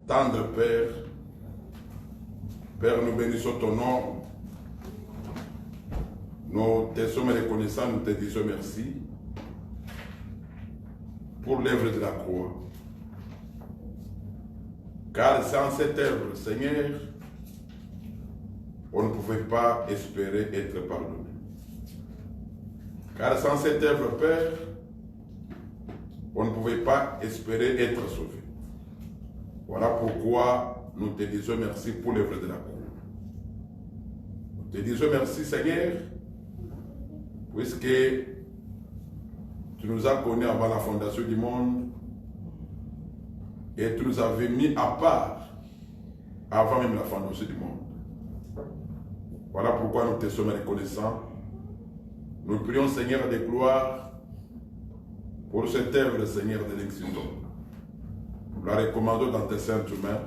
Tendre Père, Père, nous bénissons ton nom. Nous te sommes reconnaissants, nous te disons merci pour l'œuvre de la croix. Car sans cette œuvre, Seigneur, on ne pouvait pas espérer être pardonné. Car sans cette œuvre, Père, on ne pouvait pas espérer être sauvé. Voilà pourquoi nous te disons merci pour l'œuvre de la croix. Nous te disons merci, Seigneur, puisque tu nous as connus avant la fondation du monde et tu nous avais mis à part avant même la fondation du monde. Voilà pourquoi nous te sommes reconnaissants. Nous prions, Seigneur de gloire, pour cette œuvre, Seigneur de l'existence. Nous la recommandons dans tes saintes mains.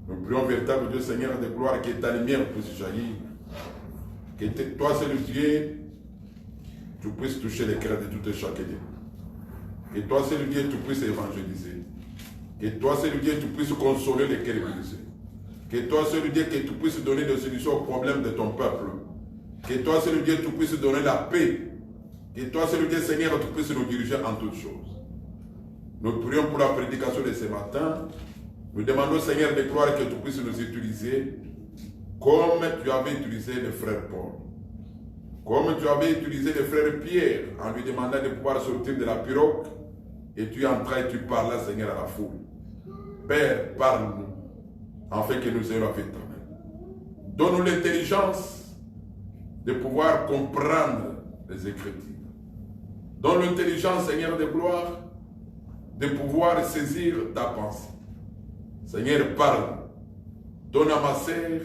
Nous prions, véritable Dieu, Seigneur de gloire, que ta lumière puisse jaillir. Que toi, c'est le Dieu, tu puisses toucher les cœurs de tout et chacun d'eux. Que toi, c'est le Dieu, tu puisses évangéliser. Que toi, c'est le Dieu, tu puisses consoler les cœurs brisés. Que toi, c'est le Dieu, que tu puisses donner des solutions aux problèmes de ton peuple. Que toi, c'est le Dieu, tu puisses donner la paix. Que toi, c'est le Dieu, Seigneur, tu puisses nous diriger en toutes choses. Nous prions pour la prédication de ce matin. Nous demandons, Seigneur, de gloire que tu puisses nous utiliser comme tu avais utilisé le frère Paul. Comme tu avais utilisé le frère Pierre en lui demandant de pouvoir sortir de la pirogue. Et tu entras et tu parles, Seigneur, à la foule. Père, parle-nous, afin que nous ayons la vie éternelle. Donne-nous l'intelligence de pouvoir comprendre les Écritures. Donne l'intelligence, Seigneur de gloire, de pouvoir saisir ta pensée. Seigneur, parle. Donne à ma sœur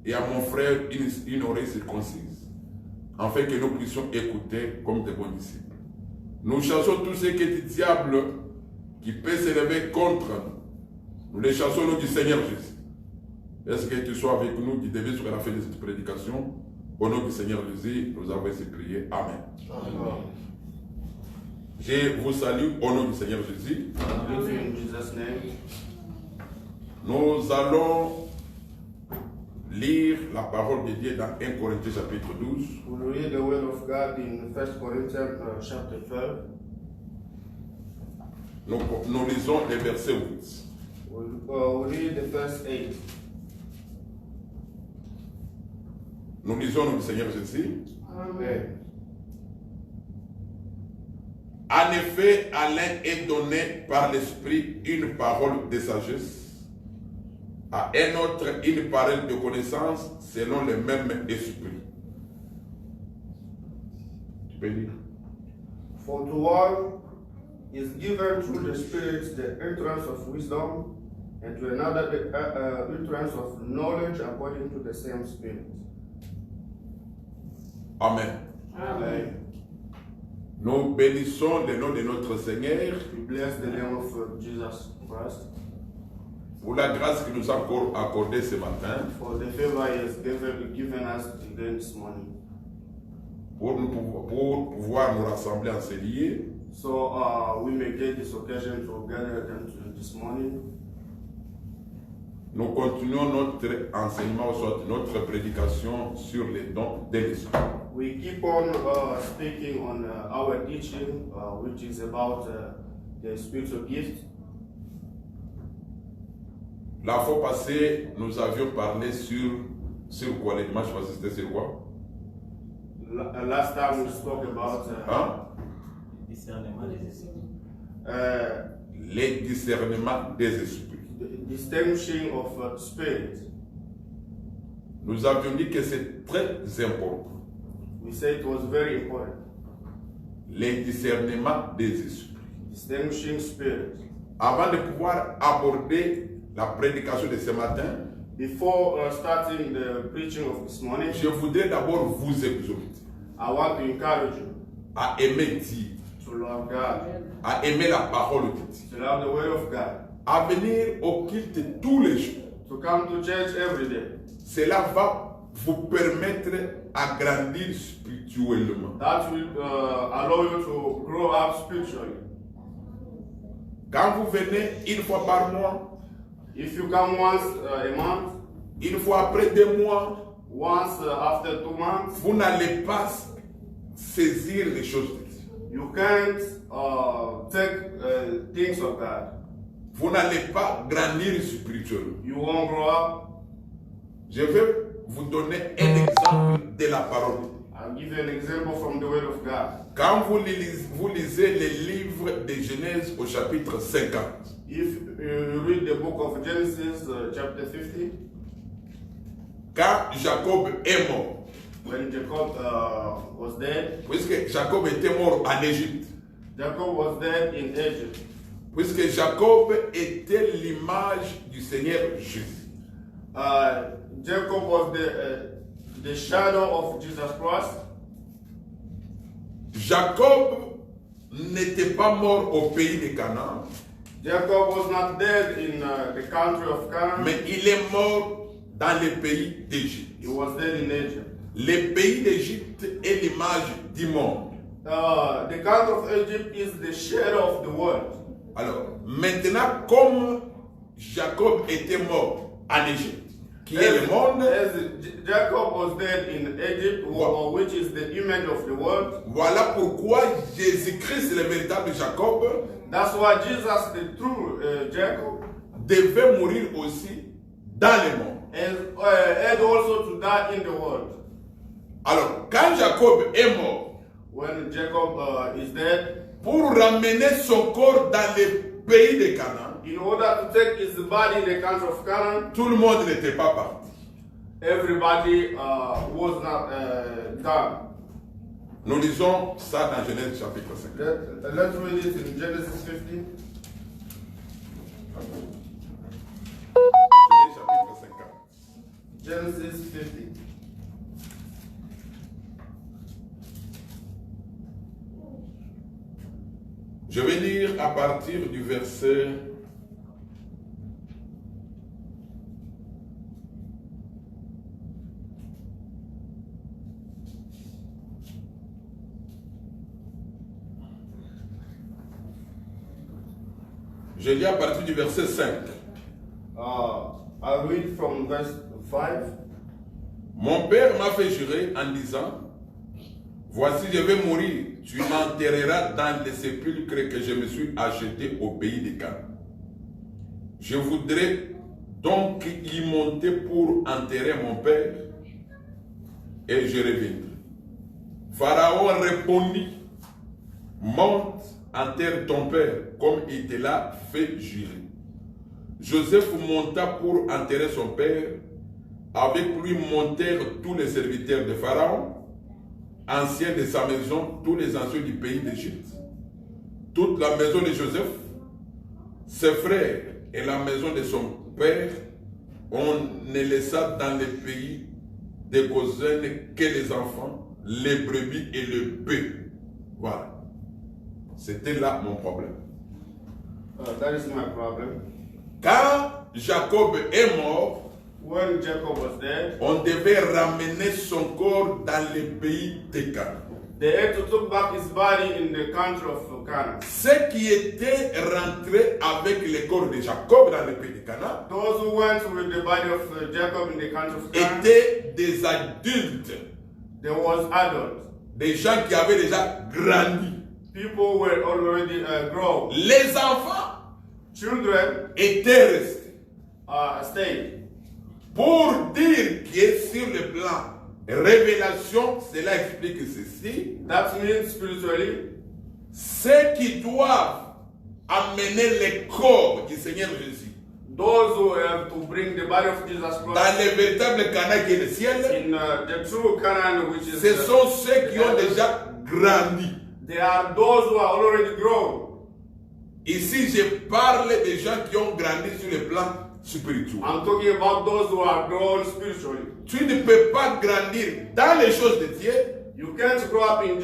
et à mon frère une oreille circoncise, afin que nous puissions écouter comme des bons disciples. Nous chassons tout ce qui est du diable qui peut s'élever contre nous. Nous les chassons au nom du Seigneur Jésus. Est-ce que tu sois avec nous qui devait sur la fin de cette prédication? Au nom du Seigneur Jésus, nous avons ainsi prié. Amen. Amen. Je vous salue au nom du Seigneur Jésus. Amen. Nous allons lire la parole de Dieu dans 1 Corinthiens chapitre 12. We will read the word of God in 1 Corinthians chapter 12. Nous lisons les versets 8. We'll read the verse 8. Nous lisons au nom du Seigneur Jésus. Amen. En effet, à l'un est donné par l'Esprit une parole de sagesse, à un autre une parole de connaissance selon le même esprit. Tu peux lire. For to one is given through the Spirit the entrance of wisdom, and to another the entrance of knowledge according to the same Spirit. Amen. Amen. Nous bénissons le nom de notre Seigneur We bless the name of Jesus Christ pour la grâce qu'il nous a accordée ce matin, for the favor He has given us again this morning. pour pouvoir nous rassembler en ce lieu. So we may get this occasion to gather again this morning. Nous continuons notre enseignement, soit notre prédication sur les dons de l'Esprit. We keep on speaking on our teaching, which is about the spiritual gift. La fois passée, nous avions parlé sur quoi les dimanches passés, c'était sur quoi? Last time we spoke about Discernement des esprits. Les discernements des esprits. The distinguishing of spirit. Nous avions dit que c'est très important. We said it was very important. Les discernements des esprits. Distinguishing spirit. Avant de pouvoir aborder la prédication de ce matin, Before starting the preaching of this morning, je voudrais d'abord vous exhorter I want to encourage you à aimer Dieu, to love God, à aimer la parole de Dieu, to love the Word of God, à venir au culte tous les jours. to come to church every day. Cela va vous permettre à grandir spirituellement. That will allow you to grow up spiritually. Quand vous venez une fois par mois, If you come once a month, une fois après 2 mois, once after 2 months, vous n'allez pas saisir les choses de Dieu. you can't take things of God. Vous n'allez pas grandir spirituellement. You won't grow up. Je vais vous donner un exemple de la parole de Dieu. I'll give you an example from the Word of God. Quand vous lisez les livres de Genèse au chapitre 50, If you read the book of Genesis, chapter 50, quand Jacob est mort, when Jacob was dead, puisque Jacob était mort en Égypte, Jacob was dead in Egypt. puisque Jacob était l'image du Seigneur Jésus. Jacob was the shadow of Jesus Christ. Jacob n'était pas mort au pays de Canaan, Jacob was not dead in the country of Canaan. mais il est mort dans le pays d'Égypte. He was dead in Egypt. Le pays d'Égypte est l'image du monde. The country of Egypt is the shadow of the world. Alors, maintenant, comme Jacob était mort en Égypte, qui est le monde, As Jacob was dead in Egypt, which is the image of the world. voilà pourquoi Jésus-Christ, le véritable Jacob, That's why Jesus, the true Jacob, devait mourir aussi dans le monde. had also to die in the world. Alors, quand Jacob est mort, When Jacob is dead, pour ramener son corps dans le pays de Canaan, in order to take his body in the country of Canaan, tout le monde n'était pas parti. everybody was not done. Nous lisons ça dans Genèse chapitre 5. Let's read it in Genesis 50. Genèse chapitre 50. Genesis 50. Je vais lire à partir du verset 5. I'll read from verse 5. Mon père m'a fait jurer en disant, voici je vais mourir, tu m'enterreras dans les sépulcres que je me suis acheté au pays de Canaan. Je voudrais donc y monter pour enterrer mon père et je reviendrai. Pharaon répondit, monte, enterre ton père comme il te l'a fait jurer. Joseph monta pour enterrer son père. Avec lui montèrent tous les serviteurs de Pharaon, anciens de sa maison, tous les anciens du pays d'Égypte. Toute la maison de Joseph, ses frères et la maison de son père, on ne laissa dans le pays de Goshen que les enfants, les brebis et le bœuf. Voilà. C'était là mon problème. That is my problem. Quand Jacob est mort, When Jacob was dead, on devait ramener son corps dans le pays de Canaan. they had to take back his body in the country of Canaan. Ceux qui étaient rentrés avec le corps de Jacob dans le pays de Canaan Those who went with the body of Jacob in the country of Canaan, étaient des adultes, there was adults. des gens qui avaient déjà grandi. People were already grown. Les enfants Children étaient restés. stayed. Pour dire que sur le plan révélation, cela explique ceci. That means spiritually, Ceux qui doivent amener le corps du Seigneur Jésus those who have to bring the body of Jesus dans Christ le véritable Canaan qui est le ciel, in the true Canaan, which is ce sont ceux qui ont déjà grandi. they are those who are already grown. Ici, je parle des gens qui ont grandi sur le plan spirituel. I'm talking about those who are grown spiritually. Tu ne peux pas grandir dans les choses de Dieu You can't grow up in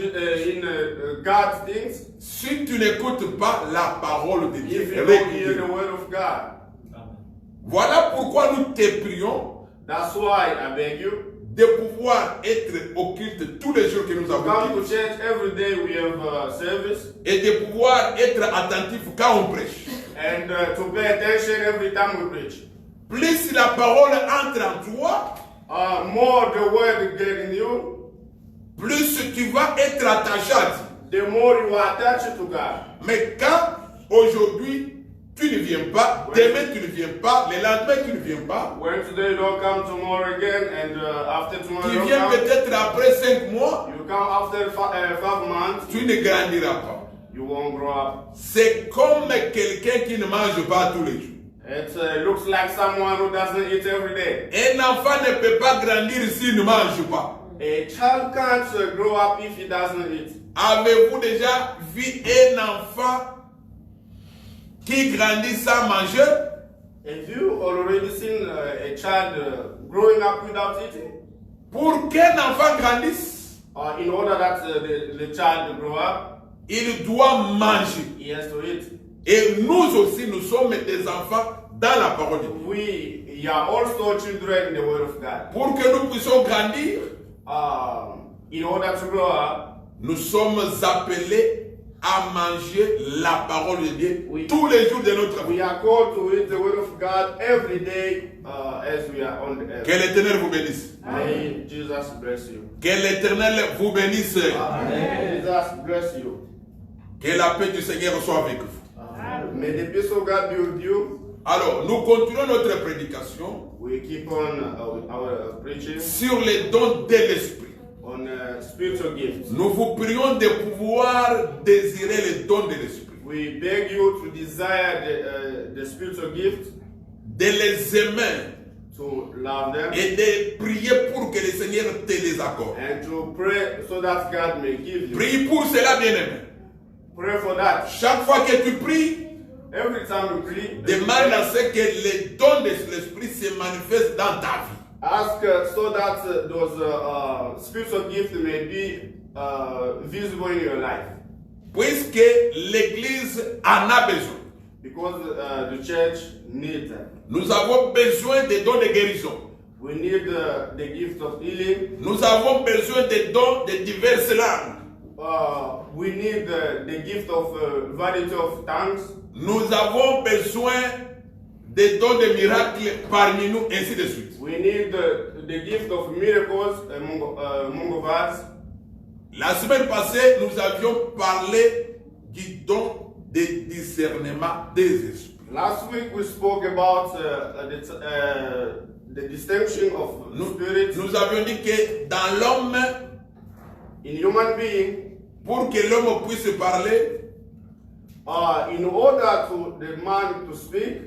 God's things si tu n'écoutes pas la parole de Dieu. if you don't hear the word of God. Amen. Voilà pourquoi nous te prions That's why I beg you, de pouvoir être au culte tous les jours que nous avons come to culte church every day. We have service, et de pouvoir être attentif quand on prêche. and to pay attention every time we preach. Plus la parole entre en toi, More the word get in you, plus tu vas être attaché à Dieu. the more you are attached to God. Mais quand aujourd'hui tu ne viens pas, demain tu ne viens pas, le lendemain tu ne viens pas, When today you don't come tomorrow again, and after tomorrow tu you don't viens come, peut-être après 5 mois, you come after 5 months, tu ne grandiras pas. you won't grow up. C'est comme quelqu'un qui ne mange pas tous les jours. It looks like someone who doesn't eat every day. Un enfant ne peut pas grandir s'il ne mange pas. A child can't grow up if he doesn't eat. Avez-vous déjà vu un enfant qui grandit sans manger? Have you already seen a child growing up without eating? Pour qu'un enfant grandisse, In order that the child grow up, il doit manger. he has to eat. Et nous aussi, nous sommes des enfants dans la parole de Dieu. We are also children in the Word of God. Pour que nous puissions grandir, In order to grow up, nous sommes appelés à manger la parole de Dieu Oui. tous les jours de notre vie. we are called to eat the Word of God every day as we are on the earth. Que l'Éternel vous bénisse. May Jesus bless you. Que l'Éternel vous bénisse. May Jesus bless you. Que la paix du Seigneur soit avec vous. May the peace of God be with you. Alors, nous continuons notre prédication We keep on our preaching sur les dons de l'Esprit. on spiritual gifts. Nous vous prions de pouvoir désirer les dons de l'Esprit, We beg you to desire the spiritual gift, de les aimer to love them, et de prier pour que le Seigneur te les accorde. and to pray so that God may give you. Prie pour cela, bien-aimé. Pray for that. Chaque fois que tu pries, Every time you pray, demande à ce que les dons de l'Esprit se manifestent dans ta vie. ask so that those spiritual gifts may be visible in your life. Puisque l'Église en a besoin. Because the church needs them. Nous avons besoin des dons de guérison. We need the gift of healing. Nous avons besoin des dons de diverses langues. We need the gift of variety of tongues. Nous avons besoin des dons de miracles parmi nous, ainsi de suite. We need the gift of miracles among us. La semaine passée, nous avions parlé du don de discernement des esprits. Last week we spoke about the distinction of spirits Nous avions dit que dans l'homme, in human being. pour que l'homme puisse parler, In order to the man to speak,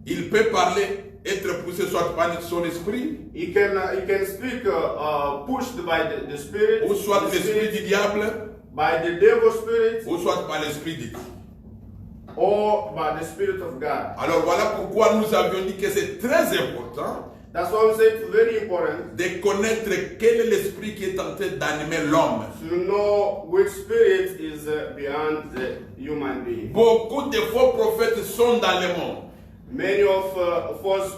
il peut parler, être poussé soit par son esprit, he can speak pushed by the spirit, ou soit the l'esprit spirit, du diable, by the devil spirit, ou soit par l'esprit de Dieu. or by the spirit of God. Alors voilà pourquoi nous avions dit que c'est très important That's why we say it's very important de connaître quel est l'esprit qui est en train d'animer l'homme. to know which spirit is beyond the human being. Beaucoup de faux prophètes sont dans le monde. Many of false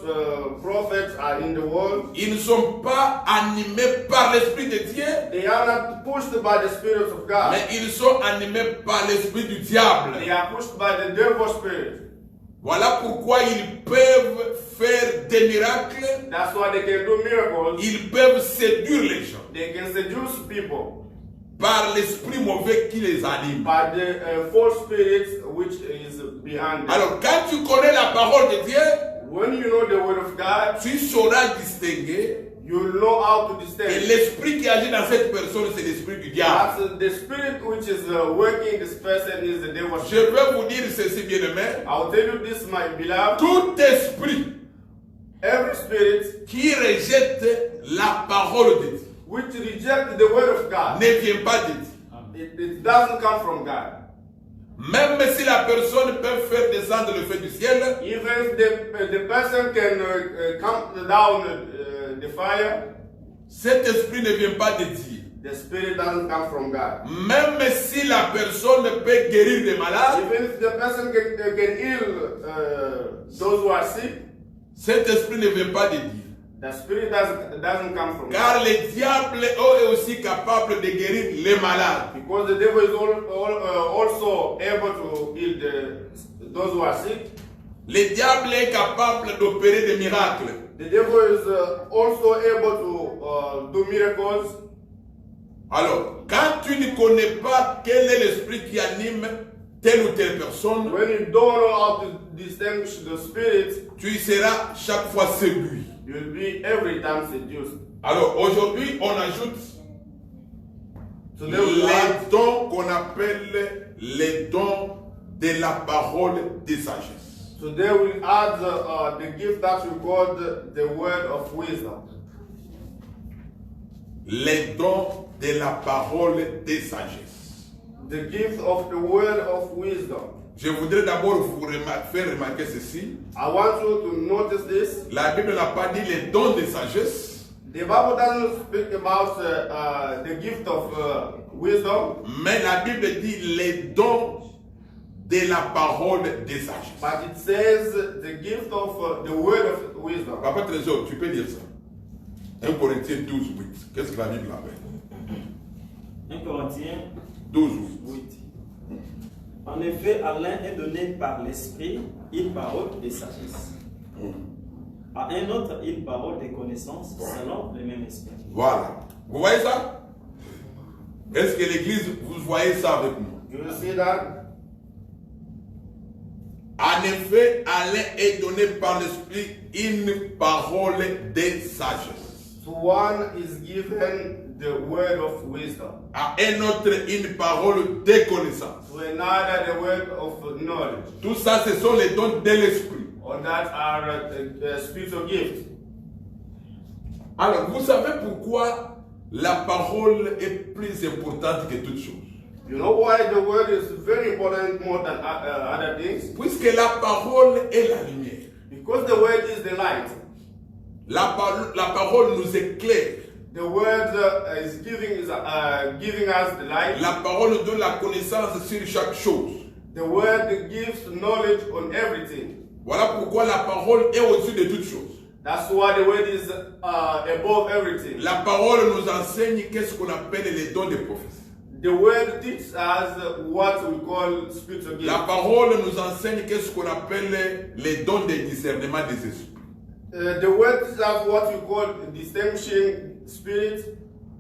prophets are in the world. Ils ne sont pas animés par l'esprit de Dieu, They are not pushed by the spirit of God. mais ils sont animés par l'esprit du diable. They are pushed by the devil spirit. Voilà pourquoi ils peuvent faire des miracles, That's why they can do miracles. ils peuvent séduire les gens They can seduce people par l'esprit mauvais qui les anime. by the false spirit which is behind them. Alors quand tu connais la parole de Dieu, When you know the word of God, tu sauras distinguer you know how to que distinguish. l'esprit qui agit dans cette personne, c'est l'esprit du diable. That's the spirit which is working in this person is the devil Je spirit. vais vous dire ceci, bien-aimé. I'll tell you this, my beloved. Tout esprit Every spirit qui rejette la parole de Dieu which rejects the word of God, ne vient pas de Dieu. it doesn't come from God. Même si la personne peut faire descendre le feu du ciel, Even if the person can come down the fire, cet esprit ne vient pas de Dieu. the spirit doesn't come from God. Même si la personne peut guérir des malades, Even if the person can heal those who are sick, cet esprit ne vient pas de Dieu. the spirit doesn't come from God. Car le diable est aussi capable de guérir les malades. Because the devil is also able to heal those who are sick. Le diable est capable d'opérer des miracles. The devil is also able to do miracles. Alors, quand tu ne connais pas quel est l'esprit qui anime telle ou telle personne, When you don't know how to distinguish the spirits, tu seras chaque fois séduit. you will be every time seduced. Alors, aujourd'hui, on ajoute Today we add les dons qu'on appelle les dons de la parole de sagesse. Today we add the gift that we call the word of wisdom. Les dons de la parole de sagesse. The gift of the word of wisdom. Je voudrais d'abord vous faire remarquer ceci. I want you to notice this. La Bible n'a pas dit les dons de sagesse, The Bible doesn't speak about the gift of wisdom, mais la Bible dit les dons de la parole de sagesse. but it says the gift of the word of wisdom. Papa Trésor, tu peux dire ça. 1 Corinthiens 12, 8. Qu'est-ce que la Bible appelle? 1 Corinthiens 12, 8. 8. En effet, à l'un est donné par l'Esprit une parole de sagesse. À un autre, une parole de connaissance selon le même esprit. Voilà. Vous voyez ça? Est-ce que l'église, vous voyez ça avec moi? Do you see that? En effet, à l'un est donné par l'Esprit une parole de sagesse. To one is given the word of wisdom. À un autre, une parole de connaissance. To another, the word of knowledge. Tout ça, ce sont les dons de l'Esprit. Or that are spiritual gifts. Alors, vous savez pourquoi la parole est plus importante que toute chose? You know why the word is very important more than other things? Puisque la parole est la lumière. Because the word is the light. La parole nous éclaire. The word is giving us the light. La parole nous donne la connaissance sur chaque chose. The word gives knowledge on everything. Voilà pourquoi la parole est au-dessus de toutes choses. That's why the word is above everything. La parole nous enseigne qu'est-ce qu'on appelle les dons de prophétie. The word teaches us what we call spiritual gifts. La parole nous enseigne qu'est-ce qu'on appelle les dons de discernement des esprits. The word teaches us what we call distinguishing spirits.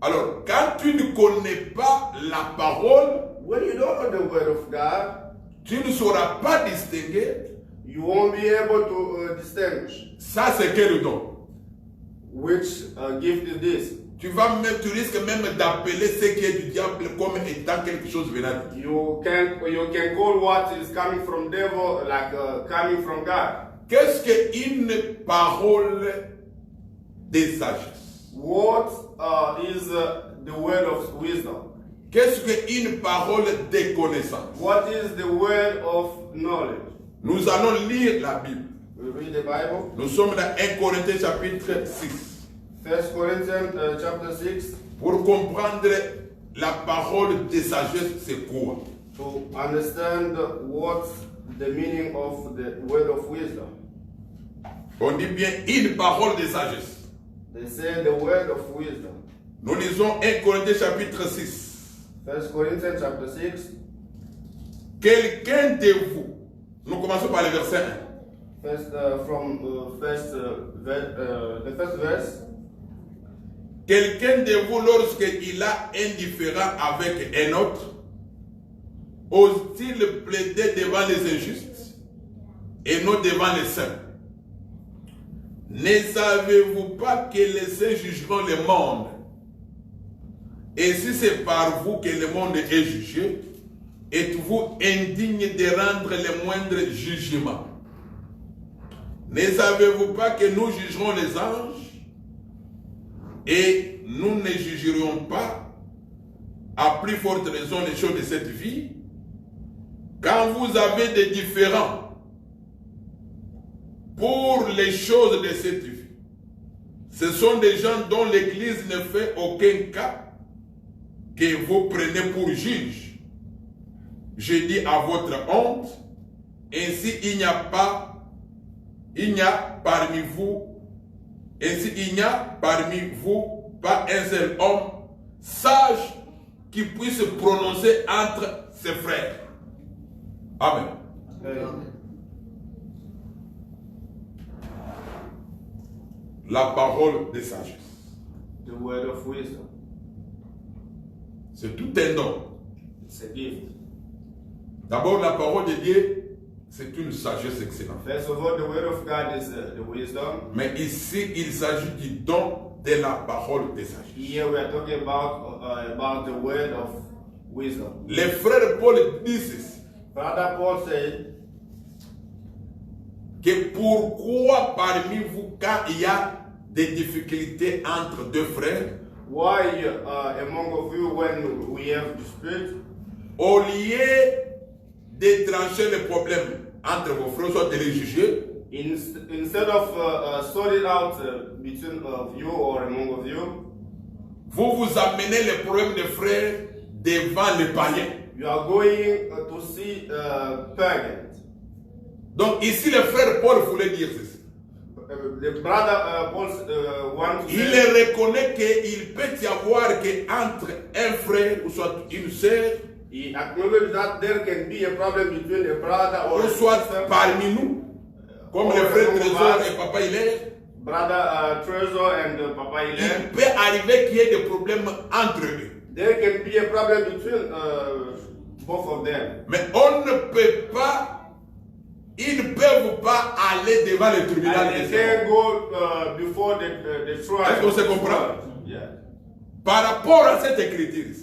Alors, quand tu ne connais pas la parole, When you don't know the word of God, tu ne sauras pas distinguer. you won't be able to distinguish Ça, c'est quel don? which gift is this. Tu risques même d'appeler ce qui est du diable comme étant quelque chose venant de Dieu. You can call what is coming from devil like coming from God. Qu'est-ce qu'une parole de sagesse? What is the word of wisdom? Qu'est-ce qu'une parole de connaissance? What is the word of knowledge? Nous allons lire la Bible. We read the Bible. Nous sommes dans 1 Corinthiens chapitre 6. 1 Corinthians chapter 6. Pour comprendre la parole de sagesse, c'est quoi? To understand what's the meaning of the word of wisdom. On dit bien une parole de sagesse. They say the word of wisdom. Nous lisons 1 Corinthiens chapitre 6. 1 Corinthians chapter 6. Quelqu'un de vous, nous commençons par le verset 1. The first verse. Quelqu'un de vous, lorsqu'il a un différend avec un autre, ose-t-il plaider devant les injustes et non devant les saints? Ne savez-vous pas que les saints jugeront le monde? Et si c'est par vous que le monde est jugé, êtes-vous indigne de rendre le moindre jugement? Ne savez-vous pas que nous jugerons les anges et nous ne jugerions pas, à plus forte raison, les choses de cette vie? Quand vous avez des différends pour les choses de cette vie, ce sont des gens dont l'Église ne fait aucun cas que vous prenez pour juge. Je dis à votre honte, ainsi il n'y a parmi vous pas un seul homme sage qui puisse prononcer entre ses frères. Amen. la parole de sagesse. The word of wisdom. C'est tout un don. It's a gift. D'abord, la parole de Dieu, c'est une sagesse excellente. First of all, the word of God is the wisdom. Mais ici, il s'agit du don de la parole de sagesse. Here we are talking about the word of wisdom. Les frères Paul disent ceci, Brother Paul said, que pourquoi parmi vous, quand il y a des difficultés entre deux frères, why among of you when we have dispute, au lieu de trancher les problèmes entre vos frères, soit de les juger, instead of sorting out between of you or among of you, vous vous amenez les problèmes des frères devant les païens. you are going to see pagans. Donc ici, le frère Paul voulait dire ceci. The brother Paul wants to Il say, reconnaît qu'il peut y avoir qu'entre un frère ou soit une sœur, he acknowledged that there can be a problem between a brother or ou a soit sister, parmi nous, comme or le frère among Trésor us, et Papa Hilaire, brother Trezor and Papa il Hilaire. peut arriver qu'il y ait des problèmes entre eux. There can be a problem between both of them. Mais on ne peut pas, ils ne peuvent pas aller devant le tribunal And des they hommes. can go before the trial. Est-ce qu'on se comprend? Yeah. Par rapport à cette écriture ici,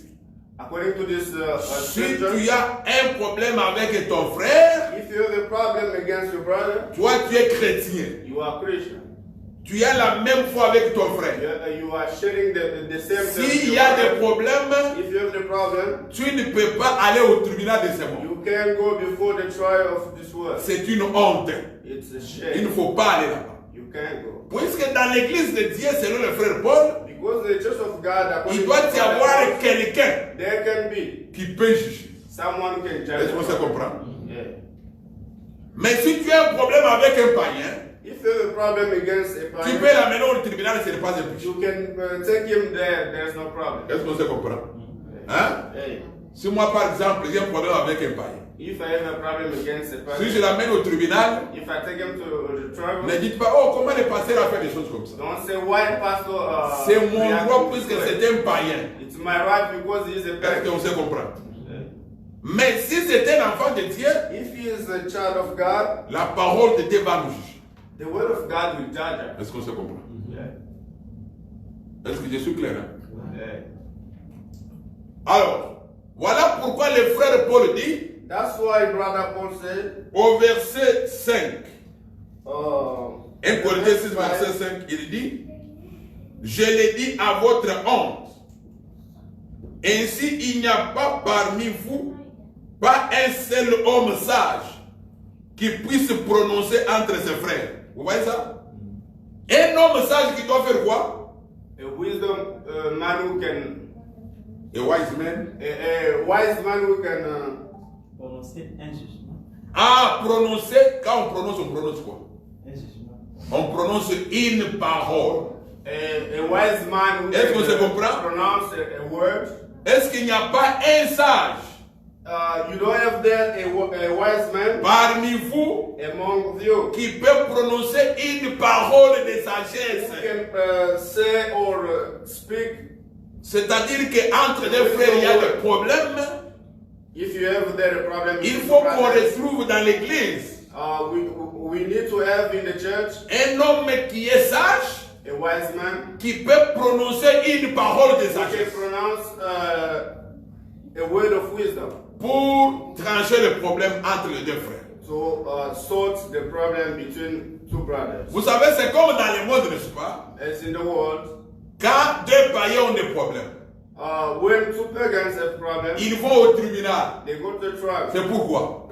According to this si scripture, tu as un problème avec ton frère, if you have a problem against your brother, toi tu es chrétien, you are Christian. tu as la même foi avec ton frère. You are sharing the same thing. S'il y a des problèmes, If you have the problem, tu ne peux pas aller au tribunal de ces mots. you can go before the trial of this world. C'est une honte. It's a Il ne shame. faut pas aller là-bas. You can't go. Puisque dans l'église de Dieu, selon le frère Paul, Because the church of God, according il doit to y avoir God, quelqu'un there can be qui peut juger. someone can judge. Est-ce qu'on se comprend? Yeah. Mais si tu as un problème avec un païen, If you have a problem against a tu peux parent, l'amener au tribunal, ce n'est pas un péché. you can take him there. There's no problem. Est-ce qu'on se comprend? Hein? Hey, Si moi, par exemple, j'ai un problème avec un païen, if I have a problem against a si je parent, l'amène au tribunal, if I take him to the trial, ne dites pas, oh, comment le pasteur a fait des choses comme ça? don't say why pastor. C'est mon reacted droit this puisque way. c'est un païen. It's my right because he is a Est-ce pagan. qu'on se comprend? Mais si c'est un enfant de Dieu, If he is a child of God, la parole de Dieu va nous juger. the word of God will judge him. Est-ce qu'on se comprend? Yeah. Est-ce que je suis clair? Hein? Yeah. Alors, voilà pourquoi le frère Paul dit, That's why brother Paul said, au verset 5, 1 in Corinthiens 6, verset 5, il dit, je l'ai dit à votre honte. Ainsi, il n'y a pas parmi vous pas un seul homme sage qui puisse prononcer entre ses frères. Vous voyez ça? Un homme sage qui doit faire quoi? a wisdom man who can, A wise man. a wise man who can Prononcer un jugement. Ah, prononcer, quand on prononce quoi? Un jugement. On prononce une parole. a wise man who Est-ce qu'on se can comprend? pronounce a word. Est-ce qu'il n'y a pas un sage You don't have there a wise man parmi vous among you qui peut prononcer une parole de who sagesse? can say or speak. C'est-à-dire qu'entre les frères, il y a des problèmes. If you have there a problem, Il with faut your qu'on brothers, retrouve dans l'église we need to have in the church un homme qui est sage, a wise man qui peut prononcer une parole de who can sagesse pronounce a word of wisdom pour trancher le problème entre les deux frères. to sort the problem between two brothers. Vous savez, c'est comme dans le monde, n'est-ce pas? As in the world, Quand deux païens ont des problèmes, when two pagans have problems, ils vont au tribunal. they go to the trial C'est pourquoi?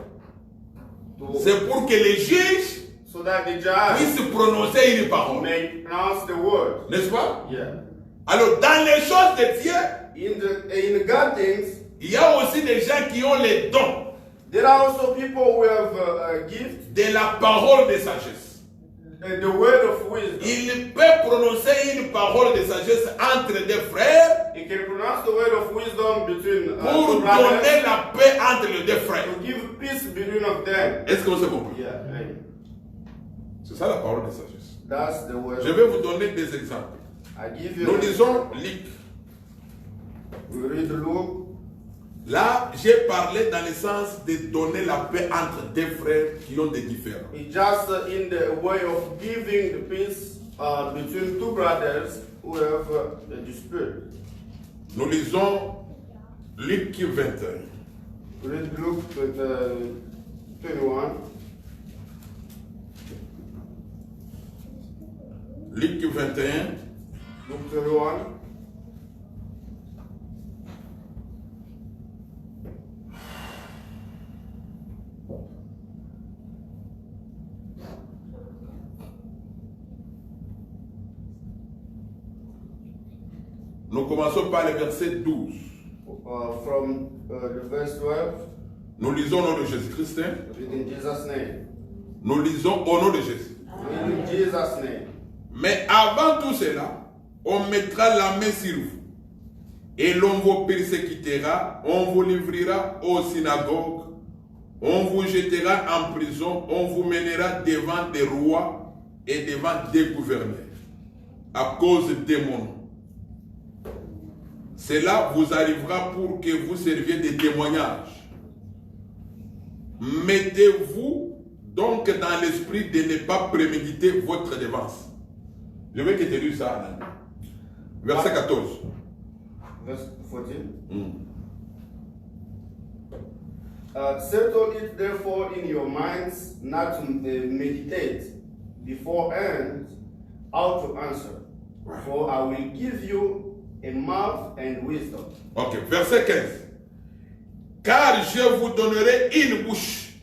to, C'est pour que les juges so that the judge puissent prononcer une parole. may pronounce the word. N'est-ce pas? Yeah. Alors, dans les choses de Dieu, In God things, il y a aussi des gens qui ont les dons there are also people who have a gift, de la parole de sagesse. the word of wisdom. Il peut prononcer une parole de sagesse entre des frères He can pronounce the word of wisdom between pour two brothers donner la paix entre les deux frères. to give peace between of them. Est-ce qu'on se comprend? Yeah. C'est ça la parole de sagesse. That's the word. Je vais vous donner des exemples. I give you. Nous lisons Luc. We read Luke. Là, j'ai parlé dans le sens de donner la paix entre deux frères qui ont des différends. It's just in the way of giving the peace between two brothers who have a dispute. Nous lisons Luc 21. Read Luke 21. Luc 21. Luke 21. Nous commençons par le verset 12. From the verse 12. Nous lisons au nom de Jésus-Christ. Read in Jesus' name. Nous lisons au nom de Jésus. Read in Jesus' name. Mais avant tout cela, on mettra la main sur vous. Et l'on vous persécutera, on vous livrera aux synagogues, on vous jettera en prison, on vous mènera devant des rois et devant des gouverneurs, à cause de mon nom. Cela vous arrivera pour que vous serviez de témoignage. Mettez-vous donc dans l'esprit de ne pas préméditer votre défense. Je veux que tu lises ça. Verset 14. Verse 14. Settle it therefore in your minds not to meditate beforehand how to answer. For I will give you a mouth and wisdom. Ok, verset 15. Car je vous donnerai une bouche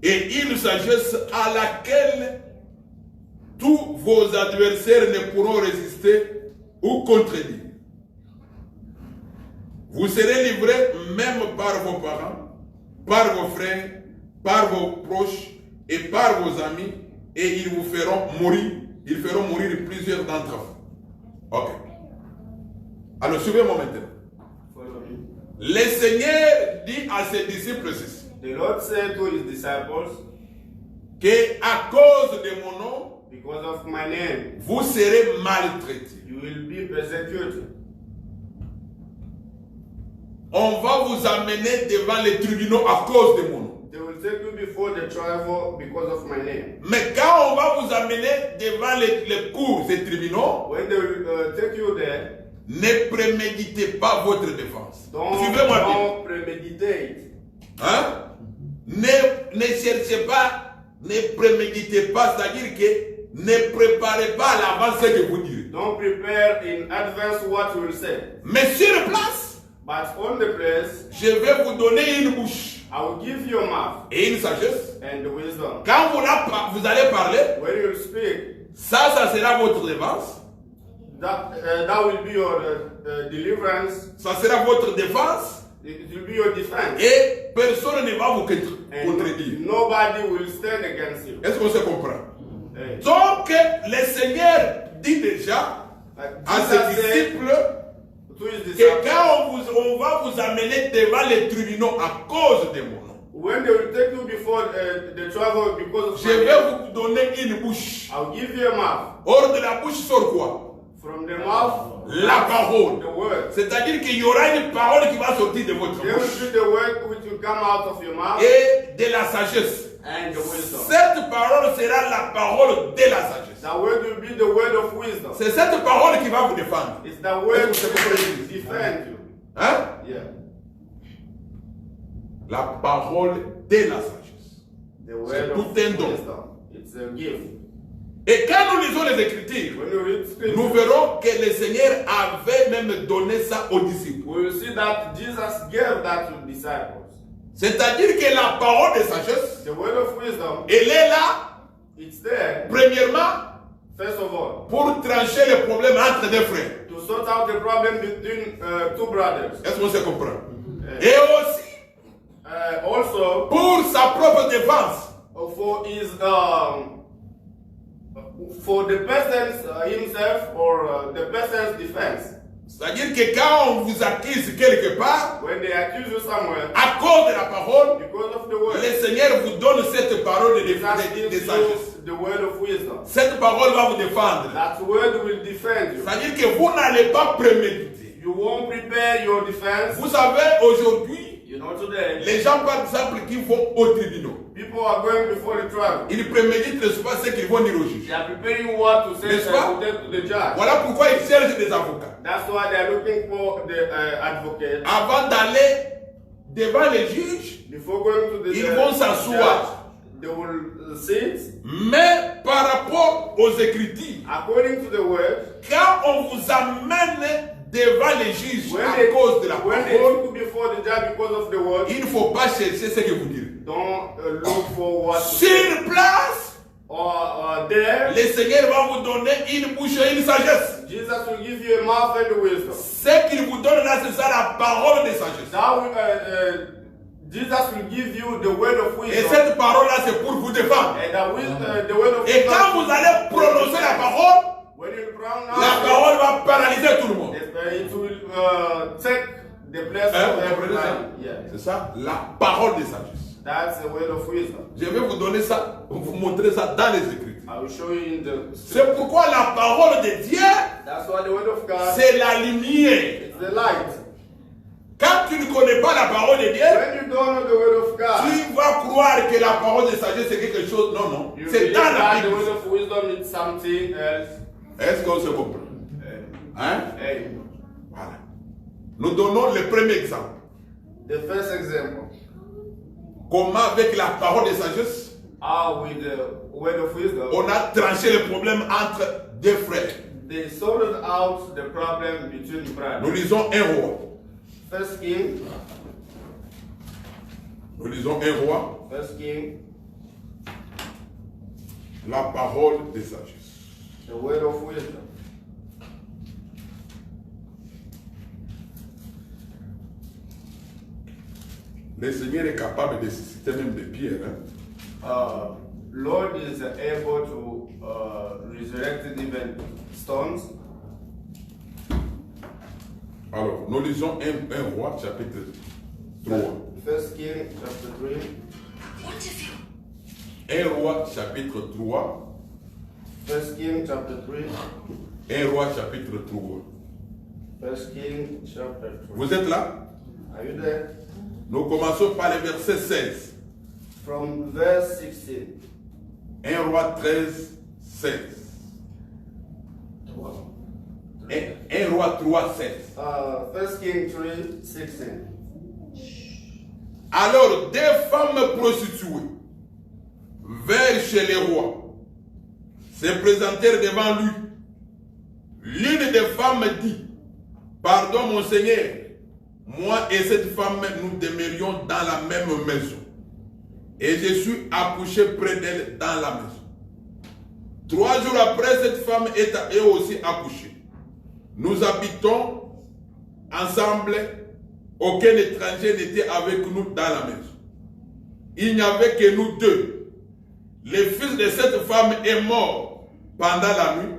et une sagesse à laquelle tous vos adversaires ne pourront résister ou contredire. Vous serez livrés même par vos parents, par vos frères, par vos proches et par vos amis, et ils vous feront mourir. Ils feront mourir plusieurs d'entre vous. Ok. Alors suivez-moi maintenant. Follow me. Le Seigneur dit à ses disciples ceci, The Lord said to his disciples, que à cause de mon nom, because of my name, vous serez maltraités. you will be persecuted. On va vous amener devant les tribunaux à cause de mon nom. They will take you before the trial because of my name. Mais quand on va vous amener devant les cours des tribunaux, When they will take you there, ne préméditez pas votre défense. Suivez-moi bien. don't premeditate. Hein? Ne cherchez pas, ne préméditez pas, c'est-à-dire que ne préparez pas à l'avance ce que vous direz. Don't prepare in advance what you will say. Mais sur place, But on the place, je vais vous donner une bouche I will give you a mouth et une sagesse. and wisdom. Quand vous allez parler, When you speak, ça sera votre défense. that will be your deliverance. Ça sera votre défense. It will be your defense. Et personne ne va vous And contredire. nobody will stand against you. Est-ce qu'on se comprend? Hey. Donc, le Seigneur dit déjà à ses Jesus said disciples to his que disciples, quand on va vous amener devant les tribunaux à cause de mon nom, when they will take you before the trial because of je my vais name, vous donner une bouche. I'll give you a mouth. Hors de la bouche sort quoi? From the mouth, La parole. the word. C'est-à-dire qu'il y aura une parole qui va sortir de votre There will bouche. be the word which will come out of your mouth Et de la sagesse. and the wisdom. Cette parole sera la parole de la sagesse. That word will be the word of wisdom. C'est cette parole qui va vous défendre. It's the word Est-ce que that vous will comprenez? defend you. Hein? Yeah. La parole de la sagesse. The word C'est of tout un don. wisdom. It's a gift. Et quand nous lisons les Écritures, When you read scripture, nous verrons que le Seigneur avait même donné ça aux disciples. we will see that Jesus gave that to disciples. C'est-à-dire que la parole de sagesse, The word of wisdom, elle est là, it's there, premièrement, first of all, pour trancher les problèmes entre deux frères. to sort out the problem between two brothers. Est-ce qu'on se comprend? Yeah. Et aussi, Also, pour sa propre défense. for the person's himself or the person's defense. C'est-à-dire que quand on vous accuse quelque part, When they accuse you somewhere, à cause de la parole, because of the word, le Seigneur vous donne cette parole de Jesus gives sagesse. you the word of wisdom. Cette parole va vous défendre. That word will defend you. C'est-à-dire que vous n'allez pas préméditer. You won't prepare your defense. Vous savez, aujourd'hui, You know, today, les gens, par exemple, qui vont au tribunal, people are going before the trial. ils préméditent le soir ce qu'ils vont dire au juge. They are preparing what to say N'est-ce pas? and to tell to the judge. Voilà pourquoi ils cherchent des avocats. That's why they are looking for the advocate. Avant d'aller devant les juges, Before going to the ils vont s'asseoir. they will sit. Mais par rapport aux Écritures, According to the word, quand on vous amène devant les juges when à they, cause de la when they parole, took you before the judge because of the word, il ne faut pas chercher ce que vous direz. don't look for what to say. Sur place, Or there, le Seigneur va vous donner une bouche et une sagesse. Jesus will give you a mouth and a wisdom. Ce qu'il vous donne là, c'est ça la parole de sagesse. Now, Jesus will give you the word of Et wisdom. cette parole-là, c'est pour vous défendre. And the word of Et wisdom. quand vous allez prononcer la parole, When you pronounce la parole va paralyser tout le monde. it will take the place Hein, of vous comprenez ça? everybody. Yeah. C'est ça, la parole de sagesse. That's the word of wisdom. Je vais vous donner ça, vous montrer ça dans les Écritures. I will show you in the. C'est pourquoi la parole de Dieu, That's why the word of God c'est la lumière. is the light. Quand tu ne connais pas la parole de Dieu, When you don't know the word of God, tu vas croire que la parole de sagesse c'est quelque chose. Non, non. you C'est believe dans la that the Bible. word of wisdom is something else. Est-ce qu'on se comprend? Hein? Hey, Voilà. Nous donnons le premier exemple. the first example. Comment avec la parole de sagesse, With the word of wisdom, on a tranché le problème entre deux frères. they sorted out the problem between Nous brothers. lisons un roi. First King, Nous lisons un roi, First King, la parole de sagesse. the word of wisdom. Le Seigneur est capable de susciter même des pierres. Hein? Lord is able to resurrect even stones. Alors, nous lisons un roi, chapitre 3. First King, chapter 3. Un roi, chapitre 3. First King, chapter 3. Un roi, chapitre 3. First King, chapter 3. Vous êtes là? Are you there? Nous commençons par le verset 16. From verse 16. 1 roi 13, 16. 1 roi 3, 16. First King 3, 16. Alors, deux femmes prostituées vinrent chez le roi, se présentèrent devant lui. L'une des femmes dit, pardon mon Seigneur, moi et cette femme, nous demeurions dans la même maison. Et je suis accouché près d'elle dans la maison. 3 jours après, cette femme est aussi accouchée. Nous habitons ensemble. Aucun étranger n'était avec nous dans la maison. Il n'y avait que nous deux. Le fils de cette femme est mort pendant la nuit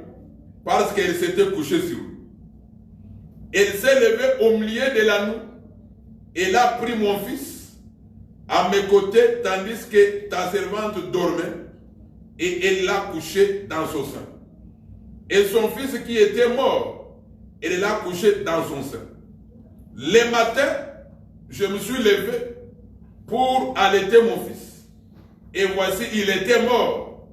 parce qu'elle s'était couchée sur lui. Elle s'est levée au milieu de la nuit. Elle a pris mon fils à mes côtés tandis que ta servante dormait et elle l'a couché dans son sein. Et son fils qui était mort, elle l'a couché dans son sein. Le matin, je me suis levé pour allaiter mon fils. Et voici, il était mort.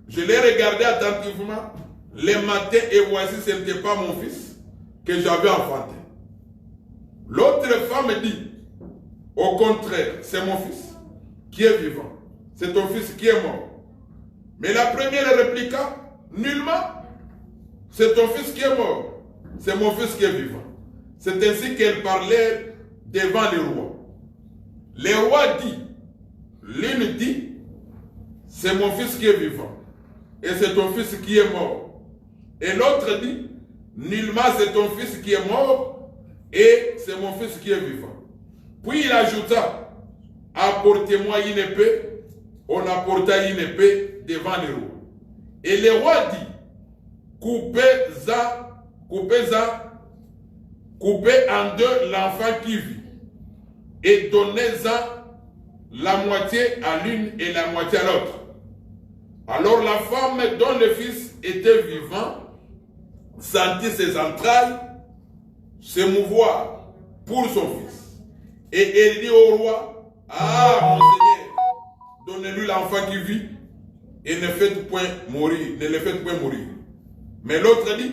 Je l'ai regardé attentivement le matin et voici, ce n'était pas mon fils que j'avais enfanté. L'autre femme dit, au contraire, c'est mon fils qui est vivant. C'est ton fils qui est mort. Mais la première répliqua, nullement, c'est ton fils qui est mort. C'est mon fils qui est vivant. C'est ainsi qu'elle parlait devant le roi. Le roi dit, l'une dit, c'est mon fils qui est vivant. Et c'est ton fils qui est mort. Et l'autre dit, nullement c'est ton fils qui est mort. Et c'est mon fils qui est vivant. Puis il ajouta, apportez-moi une épée. On apporta une épée devant le roi. Et le roi dit, coupez en deux l'enfant qui vit et donnez-en la moitié à l'une et la moitié à l'autre. Alors la femme dont le fils était vivant sentit ses entrailles se mouvoir pour son fils. Et elle dit au roi, ah mon Seigneur, donnez-lui l'enfant qui vit et ne faites point mourir, ne le faites point mourir. Mais l'autre dit,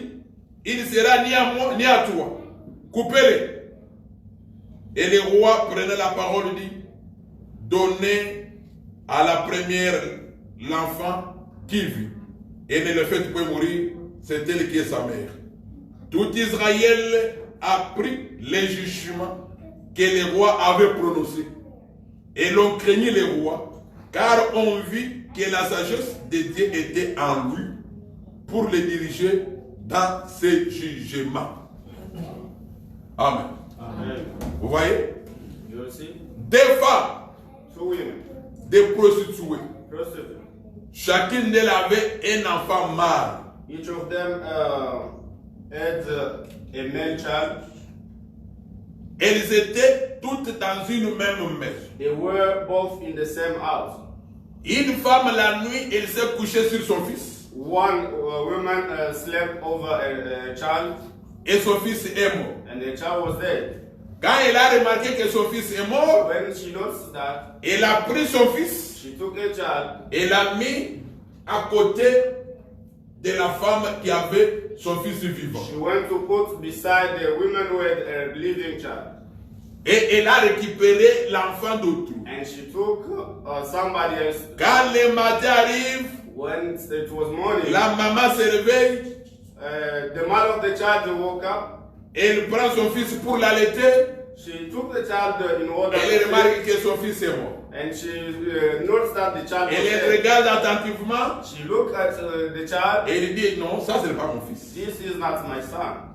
il ne sera ni à moi ni à toi, coupez-le. Et le roi prenait la parole et dit, donnez à la première l'enfant qui vit et ne le faites point mourir, c'est elle qui est sa mère. Tout Israël a pris les jugements que le roi avait prononcés. Et l'on craignit le roi, car on vit que la sagesse de Dieu était en lui pour le diriger dans ses jugements. Amen. Amen. Vous voyez? Aussi. Des femmes, 2 women, des prostituées. prostitutes. Chacune d'elles avait un enfant mâle. Each of them had a male child. Elles étaient toutes dans une même maison. They were both in the same house. Une femme, la nuit, elle s'est couchée sur son fils. One woman slept over a child, Et son fils est mort. and the child was dead. Quand elle a remarqué que son fils est mort, When she noticed that, elle a pris son fils she took a child et l'a mis à côté de la femme qui avait son fils vivant. she went to put beside the woman who had a living child. Et elle a récupéré l'enfant d'autrui. And she took somebody else. Quand le matin arrive, When it was morning, la maman se réveille, the mother of the child woke up. elle prend son fils pour l'allaiter, She took the child in order elle to remarque que son fils est mort. and she noticed that the child was Elle dead. regarde attentivement She looked at the child. et elle dit non, ça c'est pas mon fils. This is not my son.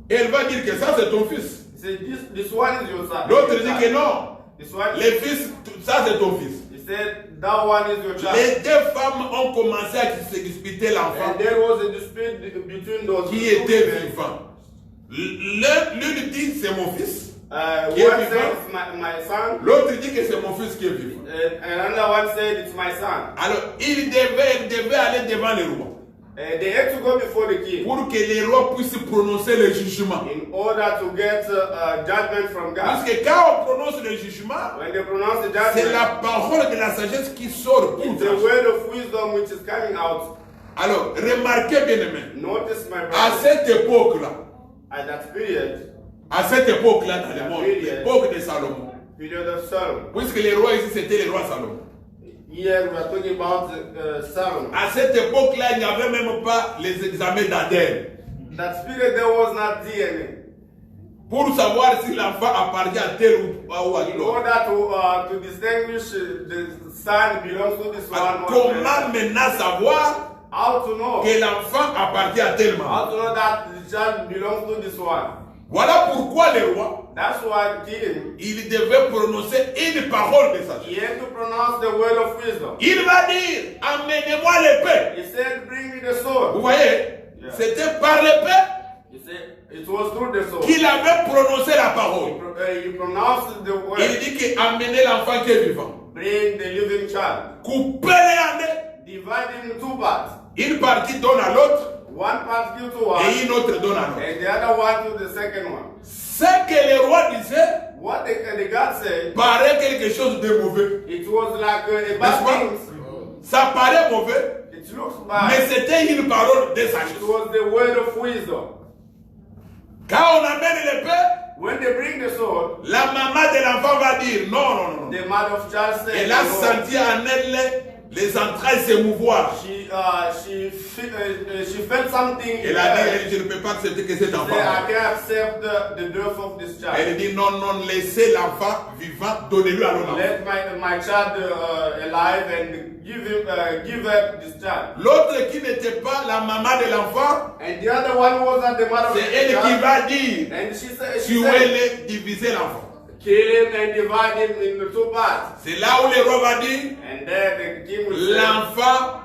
Et elle va dire que ça c'est ton fils. He said, this one is your son. L'autre dit que non, This one, le fils, ça c'est ton fils. he said, that one is your child. Les deux femmes ont commencé à se disputer l'enfant And there was a dispute between those qui two était women. vivant. L'une dit c'est mon fils, qui est One vivant. said it's my son, L'autre dit que c'est mon fils qui est vivant. and another one said it's my son. Alors elle devait aller devant le roi They had to go before the king pour que le roi puisse prononcer le jugement. in order to get judgment from God. Parce que quand on prononce le jugement, When they pronounce the c'est judgment, la parole de la sagesse qui sort pour it's the trancher. word of wisdom which is coming out. Alors, remarquez bien aimé, Notice, my à brother, cette époque-là, at that period dans le monde, l'époque de Salomon, of Solomon. puisque le roi ici c'était le roi Salomon. Here we are talking about Solomon. À cette époque-là, il n'y avait même pas les examens d'ADN That period there was not DNA. pour savoir si l'enfant appartient à tel ou à In l'autre. order to distinguish the son belongs to this one Alors, or comment the maintenant savoir how to know? que l'enfant appartient à tel How membre? to know that the child belongs to this one? Voilà pourquoi le roi, That's why king, il devait prononcer une parole de sagesse. he had to pronounce the word of wisdom. Il va dire, amenez-moi l'épée. He said, bring me the Vous sword. voyez, Yeah. c'était par l'épée He said, it was through the sword. qu'il avait prononcé la parole. He pronounced the word. Il dit que amenez l'enfant qui est vivant. Bring the living child. Coupez-les en deux. Divide him in two parts. Une partie donne à l'autre One part give to one, et une autre donne à l'autre. and the other one to the second one. Ce que le roi disait What the God said, paraît quelque chose de mauvais. it was like a N'est-ce bad pas? thing. Ça paraît mauvais, It looks mais bad. c'était une parole de sagesse. It was the word of wisdom. Quand on amène l'épée, When they bring the sword, la maman de l'enfant va dire non, non, non. the mother of child said, Elle a "No." senti en elle les entrailles se mouvoir. She felt something. Elle a dit, je ne peux pas accepter que cet enfant Say, I meure. can't accept the death of this child. Elle dit non, non, laissez l'enfant vivant, donnez-lui à l'autre. Let my child alive and give her this child. L'autre qui n'était pas la maman de l'enfant, And the other one wasn't the mother of c'est the elle qui child. va dire, And she said, tuez-les, divisez l'enfant. kill him and divide him into two parts. C'est là où le roi va dire, And then the king will say, l'enfant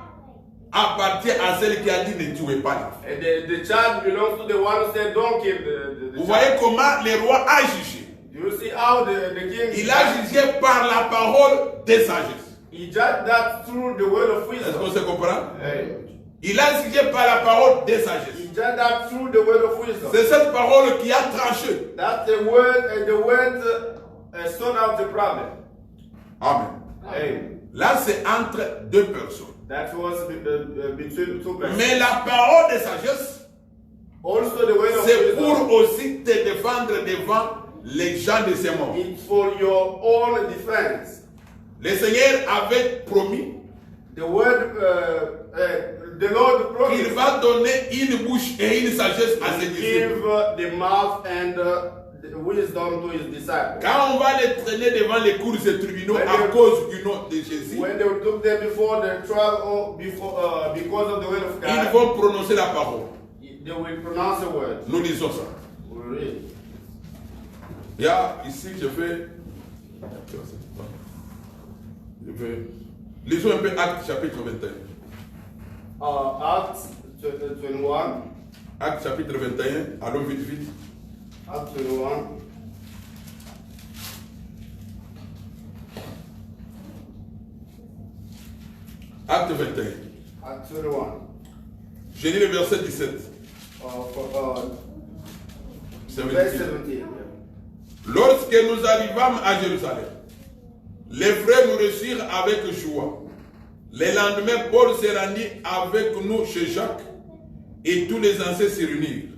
appartient à celle qui a dit ne tuez pas l'enfant. and the child belongs to the one who said, don't kill the Vous child. voyez comment le roi a jugé. Do you see how the king Il a jugé par la parole de sagesse. He judged that through the word of Est-ce qu'on wisdom. se comprend? Hey. Il a jugé par la parole de He sagesse. judged that through the word of wisdom. C'est cette parole qui a tranché. That's the word, and the word sort out the problem. Amen. Hey. Là, c'est entre deux personnes. That was between two persons. Mais la parole de sagesse, Also the word of c'est wisdom. pour aussi te défendre devant les gens de ce monde. It's for your own defense. Le Seigneur avait promis The word, the Lord qu'il promised va donner une bouche et une sagesse à ses to disciples. give the mouth and the wisdom to his disciples. Quand on va les traîner devant les cours et tribunaux à cause du nom de Jésus, When they took them before the trial, or before, because of the word of ils God, vont prononcer la parole. they will pronounce the word. Nous lisons ça. We read. Il y a ici, lisons un peu Actes chapitre 21. Acts 21. Actes chapitre 21, allons vite, vite. Acts 21. Acte 21. Acts 21. Je lis le verset 17. Verse 17. Lorsque nous arrivâmes à Jérusalem, les frères nous reçurent avec joie. Le lendemain, Paul se rendit avec nous chez Jacques et tous les anciens se réunirent.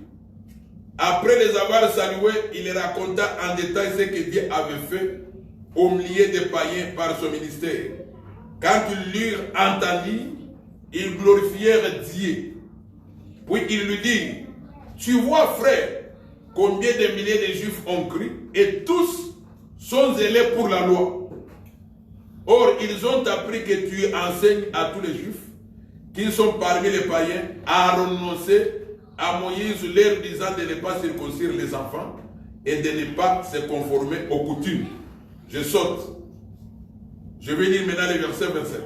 Après les avoir salués, il raconta en détail ce que Dieu avait fait au milieu des païens par son ministère. Quand ils l'eurent entendu, ils glorifièrent Dieu. Puis ils lui dirent, tu vois frère, combien de milliers de Juifs ont cru et tous sont zélés pour la loi. Or, ils ont appris que tu enseignes à tous les Juifs qu'ils sont parmi les païens à renoncer à Moïse, leur disant de ne pas circoncire les enfants et de ne pas se conformer aux coutumes. Je saute. Je vais lire maintenant le verset 27.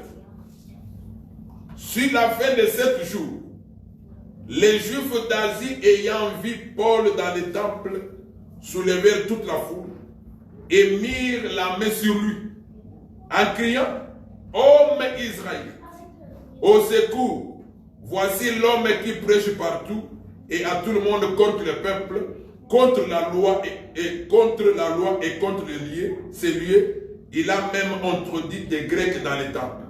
Sur la fin de 7 jours, les Juifs d'Asie ayant vu Paul dans le temple soulevèrent toute la foule et mirent la main sur lui en criant, homme Israël, au secours, voici l'homme qui prêche partout et à tout le monde contre le peuple, contre la loi et contre ces lieux. Il a même introduit des Grecs dans les temples.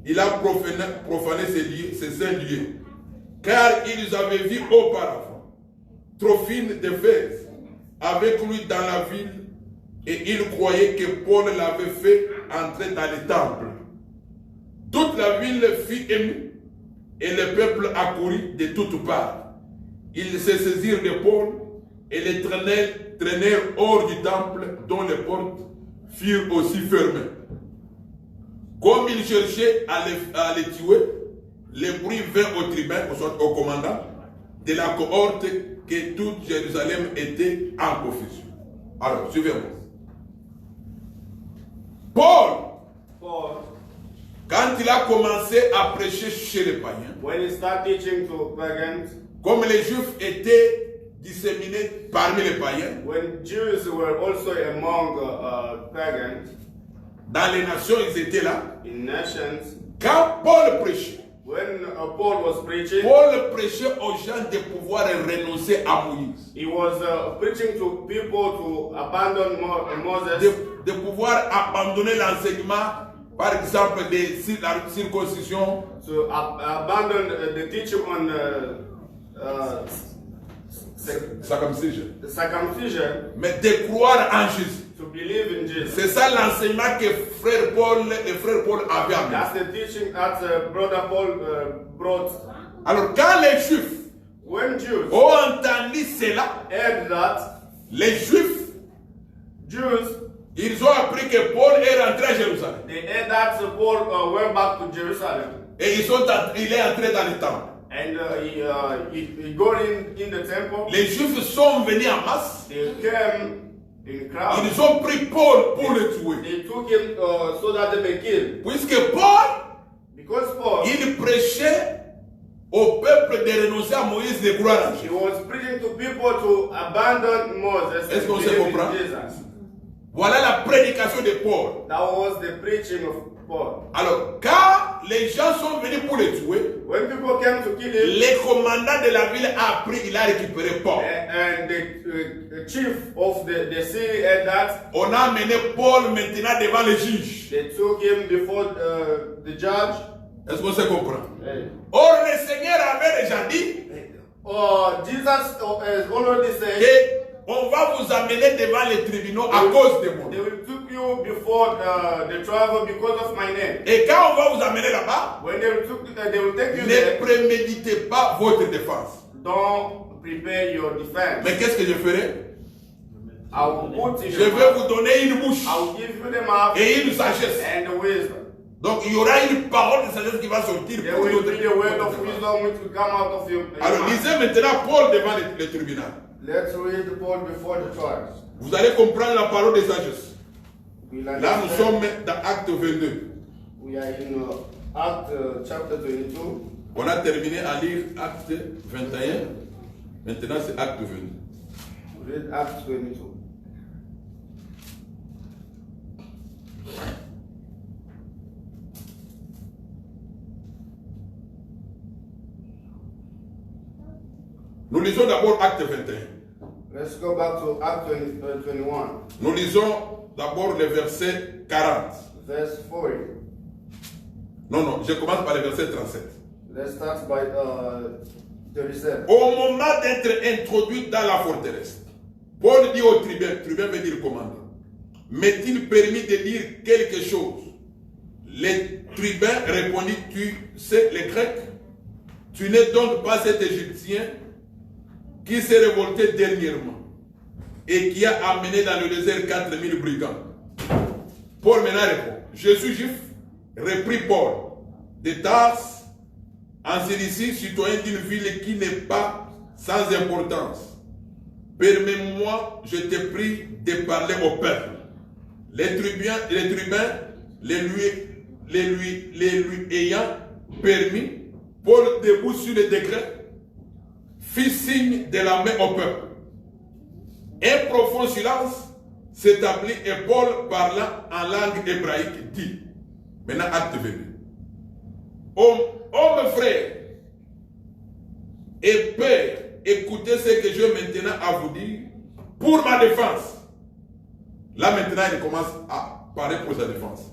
Il a profané ces saints lieux, car ils avaient vu auparavant Trophime d'Éphèse avec lui dans la ville, et ils croyaient que Paul l'avait fait entrer dans les temples. Toute la ville fut émue, et le peuple accourut de toutes parts. Ils se saisirent de Paul et les traînèrent hors du temple, dont les portes furent aussi fermées. Comme ils cherchaient à les tuer, le bruit vint au tribun, au commandant de la cohorte, que toute Jérusalem était en confusion. Alors, suivez-moi. Paul, quand il a commencé à prêcher chez les païens, When he started teaching to pagans, comme les Juifs étaient disséminés parmi les païens, when Jews were also among pagans, dans les nations, ils étaient là. in nations, Quand Paul prêchait, when Paul was preaching, Paul prêchait aux gens de pouvoir renoncer à Moïse, he was preaching to people to abandon Moses, de pouvoir abandonner l'enseignement, par exemple, de la circoncision, to abandon the teaching on circumcision, mais de croire en Jésus. to believe in Jesus. C'est ça l'enseignement que frère Paul avait amené. That's the teaching that brother Paul brought. Alors quand les Juifs When Jews ont entendu cela, heard that, les Juifs, Jews, ils ont appris que Paul est rentré à Jérusalem. they heard that Paul went back to Jerusalem. Et il est entré dans le temple. And he got in the temple. Les Juifs sont venus en masse. They came in crowd. Ils ont pris Paul pour le tuer. They took him so that they may kill. Puisque Paul, Because Paul, il prêchait au peuple de renoncer à Moïse, de croire en he Jésus. was preaching to people to abandon Moses Est-ce qu'on and se believe comprend? in Jesus. Voilà la prédication de Paul. That was the preaching of Paul. Alors, quand les gens sont venus pour le tuer, When people came to kill him, le commandant de la ville a pris, il a récupéré Paul. and the chief of the city had that, On a amené Paul maintenant devant le juge. they took him before the judge. Est-ce qu'on se comprend? Hey. Or, le Seigneur avait déjà dit Jesus has already said, que on va vous amener devant les tribunaux à cause de moi. they will took you before the trial because of my name. Et quand on va vous amener là-bas, When they will take you ne there, préméditez pas votre défense. don't prepare your defense. Mais qu'est-ce que je ferai? I will put in Je your vais mouth. vous donner une bouche I will give you the mouth et une sagesse. and the wisdom. Donc il y aura une parole de sagesse qui va sortir. There pour will notre- be a word of wisdom which will come out of your Alors mouth. lisez maintenant Paul devant le tribunal. Let's read Paul before the trial. Vous allez comprendre la parole de sagesse. We'll Là nous understand. sommes dans Acte 22. We are in Acts chapter 22. On a terminé à lire Acte 21. Maintenant c'est Acte 22. Read Acts 22. Nous lisons d'abord Acte 21. Let's go back to Acts 21, Nous lisons d'abord le verset 40. verse 40. Non, je commence par le verset 37. Let's start by 37. Au moment d'être introduit dans la forteresse, Paul dit au tribun veut dire commandant, m'est-il permis de dire quelque chose? Le tribun répondit, tu sais les Grecs? Tu n'es donc pas cet Égyptien qui s'est révolté dernièrement et qui a amené dans le désert 4000 brigands. Paul maintenant répond, je suis juif, reprit Paul, de Tarse, en Cilicie, citoyen d'une ville qui n'est pas sans importance. Permets-moi, je te prie, de parler au peuple. Les tribuns les lui ayant permis, Paul, debout sur le décret, fit signe de la main au peuple. Un profond silence s'établit et Paul, parlant en langue hébraïque, dit, maintenant acte 22. Homme frère et père, écoutez ce que j'ai maintenant à vous dire pour ma défense. Là maintenant il commence à parler pour sa défense.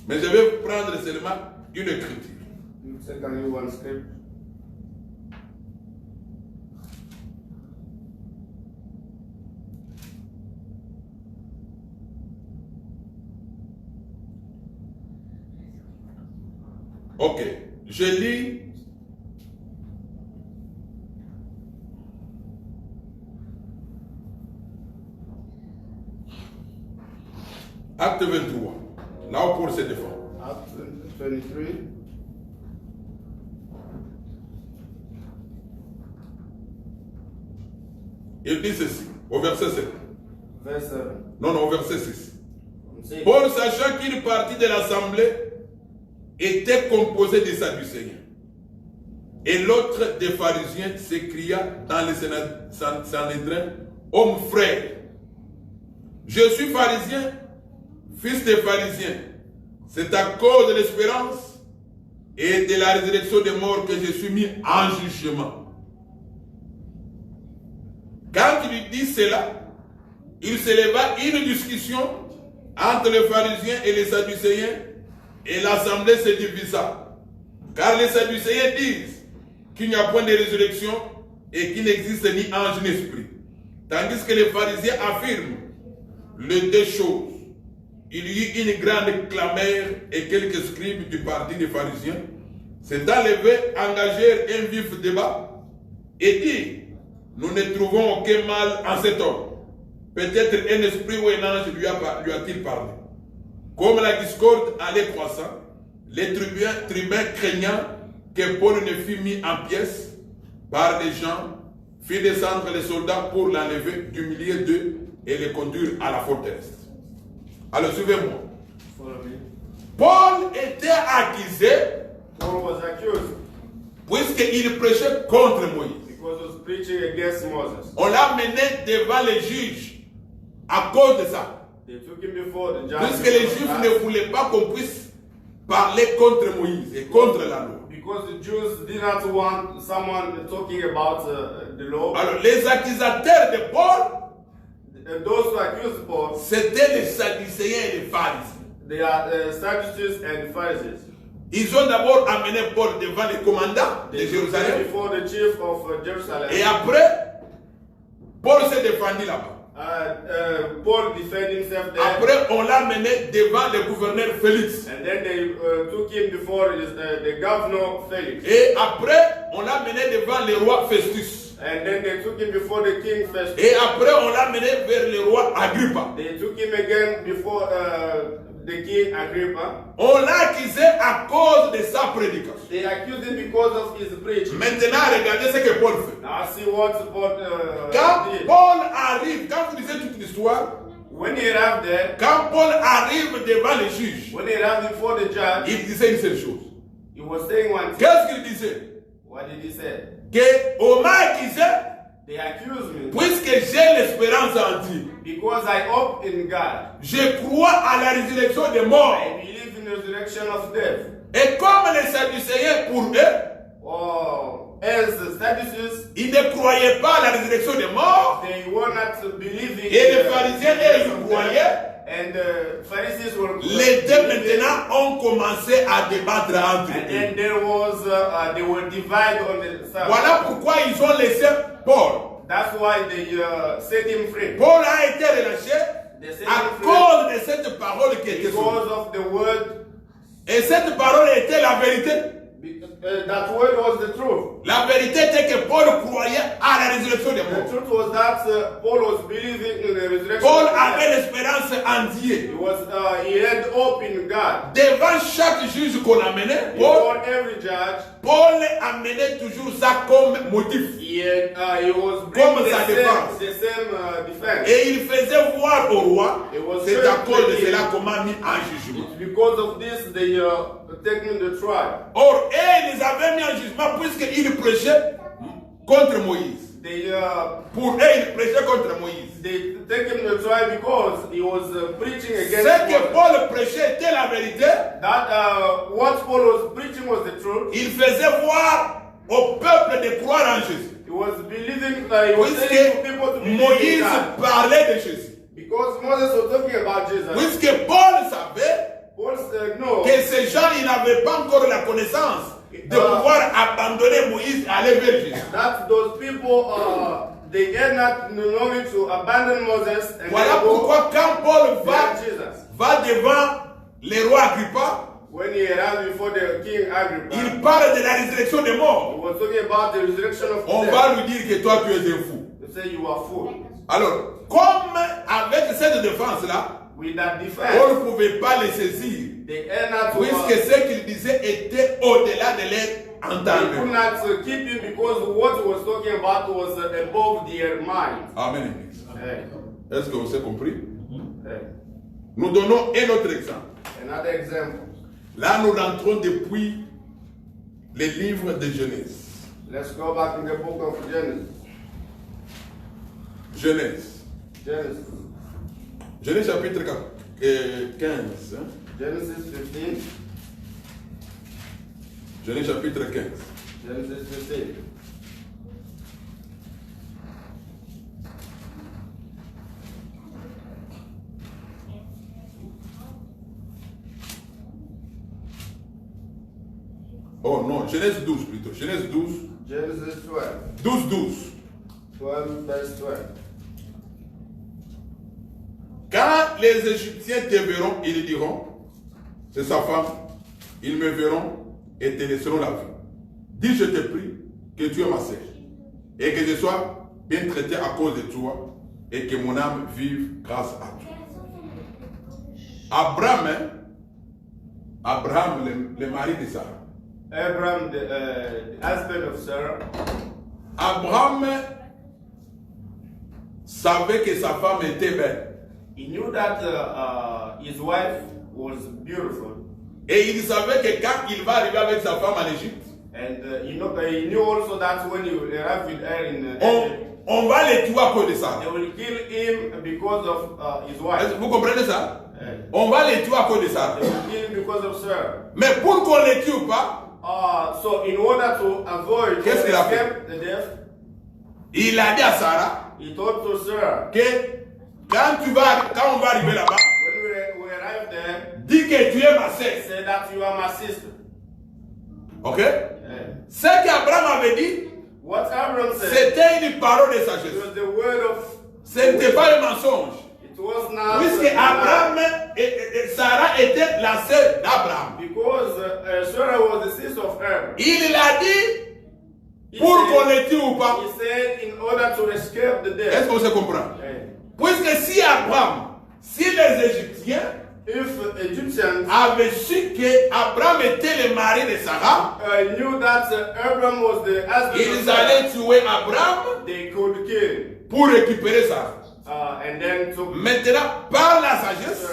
Mais je vais prendre seulement une écriture. Second one script. Ok, je lis. Acte 23. Là où Paul se défend. Acts 23. Il dit ceci, au verset 7. Verse 7. Non, au verset 6. Six. Paul, sachant qu'une partie de l'assemblée était composée des Sadducéens et l'autre des pharisiens, s'écria dans le Sanhédrin, homme frère, je suis pharisien, fils de pharisien. C'est à cause de l'espérance et de la résurrection des morts que je suis mis en jugement. Quand il lui dit cela, il s'éleva une discussion entre les pharisiens et les sadducéens, et l'assemblée se divisa. Car les sadducéens disent qu'il n'y a point de résurrection et qu'il n'existe ni ange ni esprit. Tandis que les pharisiens affirment les deux choses. Il y eut une grande clameur et quelques scribes du parti des pharisiens s'étant levés, engagèrent un vif débat et dit, nous ne trouvons aucun mal en cet homme. Peut-être un esprit ou un ange lui a-t-il parlé. Comme la discorde allait croissant, les tribuns craignant que Paul ne fût mis en pièces par les gens, fit descendre les soldats pour l'enlever du milieu d'eux et les conduire à la forteresse. Alors suivez-moi. Follow me. Paul était accusé Paul was accused puisqu'il prêchait contre Moïse. because he was preaching against Moses. On l'a mené devant les juges à cause de ça. They took him before the judge. Puisque les juifs ne voulaient pas qu'on puisse parler contre Moïse et contre la loi. Because the Jews did not want someone talking about the law. Alors, les accusateurs de Paul, Those who accused Paul, c'était les Sadducéens et les pharisiens. they are Sadducees and Pharisees. Ils ont d'abord amené Paul devant les commandants de They stood Jérusalem. before the chief of Jerusalem. Et après, Paul s'est défendu là-bas. Paul defended himself there. Après, on l'a mené devant le gouverneur Félix. And then they took him before the governor Felix. Et après, on l'a mené devant le roi Festus. And then they took him before the king Festus. Et après, on l'a mené vers le roi Agrippa. They took him again before the king Agrippa. On l'a accusé à cause de sa prédication. They accused him because of his preaching. Maintenant, regardez ce que Paul fait. Now see what Paul Quand did. Paul arrive, quand vous lisez toute l'histoire, When he arrived there, quand Paul arrive devant les juges, when he arrived before the judge, il disait une seule chose. he was saying one thing. Qu'est-ce qu'il disait? What did he say? On m'a accusé They accused me puisque j'ai l'espérance en Dieu. because I hope in God. Je crois à la résurrection des morts. I believe in the resurrection of death. Et comme les Sadducéens, pour eux, Oh, as the Sadducees, ils ne croyaient pas à la résurrection des morts. they were not believing. Et les pharisiens, eux, ils croyaient. And the Pharisees were. Les deux maintenant ont commencé à débattre entre And eux. then there was, they were divided on the side. Voilà pourquoi ils ont laissé Paul. That's why they set him free. Paul a été relâché They set à him free cause de cette parole qui était sur lui. because of the word. Et cette parole était la vérité. That word was the truth. La vérité était que Paul croyait à la résurrection des The morts. truth was that Paul was believing in the resurrection. Paul of death. avait l'espérance en Dieu. He had hope in God. Devant chaque juge qu'on amenait, Before every judge, Paul amenait toujours ça comme motif. he was Comme bringing sa défense. the same defense. Et il faisait voir au roi, It was c'est à cause de very cela qu'on m'a mis en jugement. Because of this, they take him to trial. Or, ils avaient mis en jugement puisqu'ils prêchaient contre Moïse. They Pour eux, ils prêchaient contre Moïse. take him to trial because he was preaching against Ce que Moses. Paul prêchait était la vérité. That what Paul was preaching was the truth. Il faisait voir au peuple de croire en Jésus. He was believing that he was telling Puisque people to believe in Moïse God. parlait de Jésus. Because Moses was talking about Jesus. Puisque Paul savait Paul said no. que ces gens, ils n'avaient pas encore la connaissance de pouvoir abandonner Moïse et aller vers Jésus. That those people they had not knowledge to abandon Moses and Voilà go pourquoi quand Paul behind Jesus. va devant le roi Agrippa, When he arrived before the king Agrippa, il parle de la résurrection des he morts. was talking about the resurrection of On death. va lui dire que toi tu es un fou. They say you are fool. Alors, comme avec cette défense-là, With that on defense, ne pouvait pas les saisir. they had not to, Puisque ce qu'il disait était au-delà de leur they could entendement. not keep him because what he was talking about was above their mind. Amen. Hey, Est-ce que vous avez compris? hey. Nous donnons un autre exemple. Another example. Là, nous rentrons depuis les livres de Genèse. Let's go back in the book of Genesis. Genèse. Genesis. Genèse chapitre 15. Hein? Genesis 15. Genèse chapitre 15. Genesis 15. Oh non, Genèse 12 plutôt. Genèse 12. Genesis 12. 12. 12 verse 12. Quand les Égyptiens te verront, ils diront, c'est sa femme, ils me verront et te laisseront la vie. Dis, je te prie, que tu es ma sœur, et que je sois bien traité à cause de toi, et que mon âme vive grâce à toi. Abraham, le mari de Sarah. Abraham, the husband of Sarah. Abraham savait que sa femme était belle. He knew that his wife was beautiful. Et il savait que quand il va arriver avec sa femme en Égypte, And he knew also that when he arrived with her in Egypt, on va les tuer à cause de ça. they will kill him because of his wife. Vous comprenez ça? On va les tuer à cause de ça. They will kill him because of Sarah. Mais pour qu'on les tue ou pas, So in order to avoid Qu'est-ce qu'il a fait? escape the death, il a dit à Sarah he told to Sarah, que quand on va arriver là-bas, when we arrive there, dis que tu es ma sœur. say that you are my sister. Ok? Ce qu'Abraham avait dit, What Abraham said, c'était une parole de it sagesse. was the word of, Ce n'était pas un mensonge. it was not, Puisque Abraham et Sarah étaient la sœur d'Abraham. because Sarah was the sister of Abraham. Il l'a dit He pour said- qu'on les tue ou pas. He said in order to escape the Est-ce death. qu'on se comprend? Eh, Puisque si Abraham, si les Égyptiens If Egyptians avaient su qu'Abraham était le mari de Sarah, knew that Abraham was the husband of ils Sarah, allaient tuer Abraham they could kill him. pour récupérer Sarah. And then to Maintenant, par la sagesse,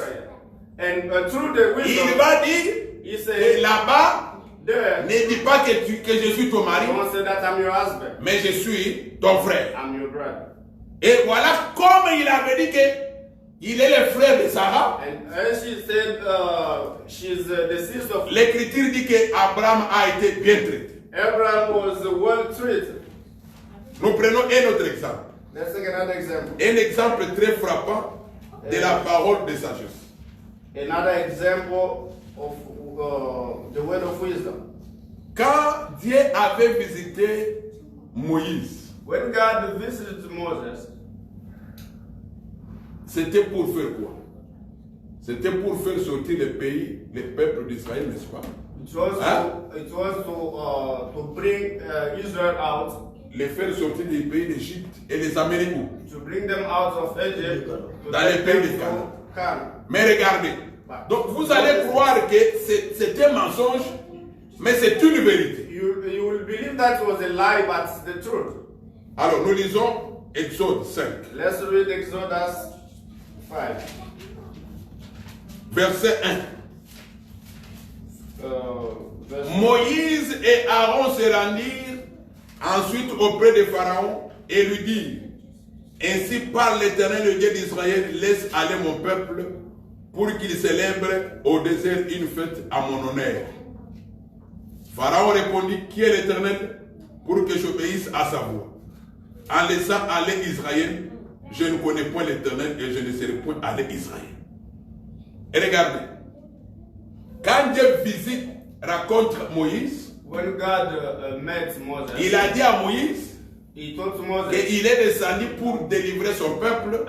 and through the il wisdom, va dire he que said, là-bas, there, ne dis pas que je suis ton mari, don't say that I'm your husband, mais je suis ton frère. I'm your brother. Et voilà comme il avait dit qu'il est le frère de Sarah. And as she said, she's the sister of L'écriture dit qu'Abraham a été bien traité. Abraham was well treated. Nous prenons un autre exemple. Let's take another example. Un exemple très frappant de la parole de sagesse. Another example of the word of wisdom. Quand Dieu avait visité Moïse, When God visited Moses, c'était pour faire quoi? C'était pour faire sortir le pays, le peuple d'Israël, n'est-ce pas? it was to bring Israel out, Les faire sortir du pays d'Égypte et les amener où? to bring them out of Egypt, to Dans les take pays them de Canaan. to Canaan. Mais regardez, donc vous allez croire que c'est un mensonge, mais c'est une vérité. You will believe that was a lie, but it's the truth. Alors nous lisons Exode 5, Let's read Exodus 5. verset 1. Verse Moïse et Aaron se rendirent ensuite auprès de Pharaon et lui dirent: Ainsi parle l'Éternel, le Dieu d'Israël, laisse aller mon peuple pour qu'il célèbre au désert une fête à mon honneur. Pharaon répondit: Qui est l'Éternel pour que j'obéisse à sa voix? En laissant aller Israël, je ne connais point l'Éternel et je ne serai point aller Israël. Et regardez, quand Dieu visite, rencontre Moïse, when God met Moses, il a dit à Moïse he told to Moses, qu'il est descendu pour délivrer son peuple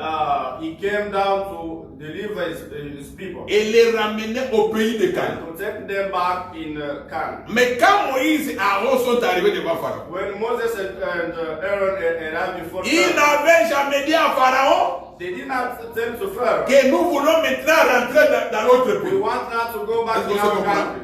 he came down to deliver his people et les ramener au pays de Canaan. and to take them back in Canaan. Mais quand Moïse et Aaron sont arrivés devant Pharaon, When Moses and Aaron arrived before ils Pharaoh, n'avaient jamais dit à Pharaon they did not tell to Pharaoh, que nous voulons maintenant rentrer dans l'autre we pays. want now to go back Est-ce to qu'on se our comprend? country.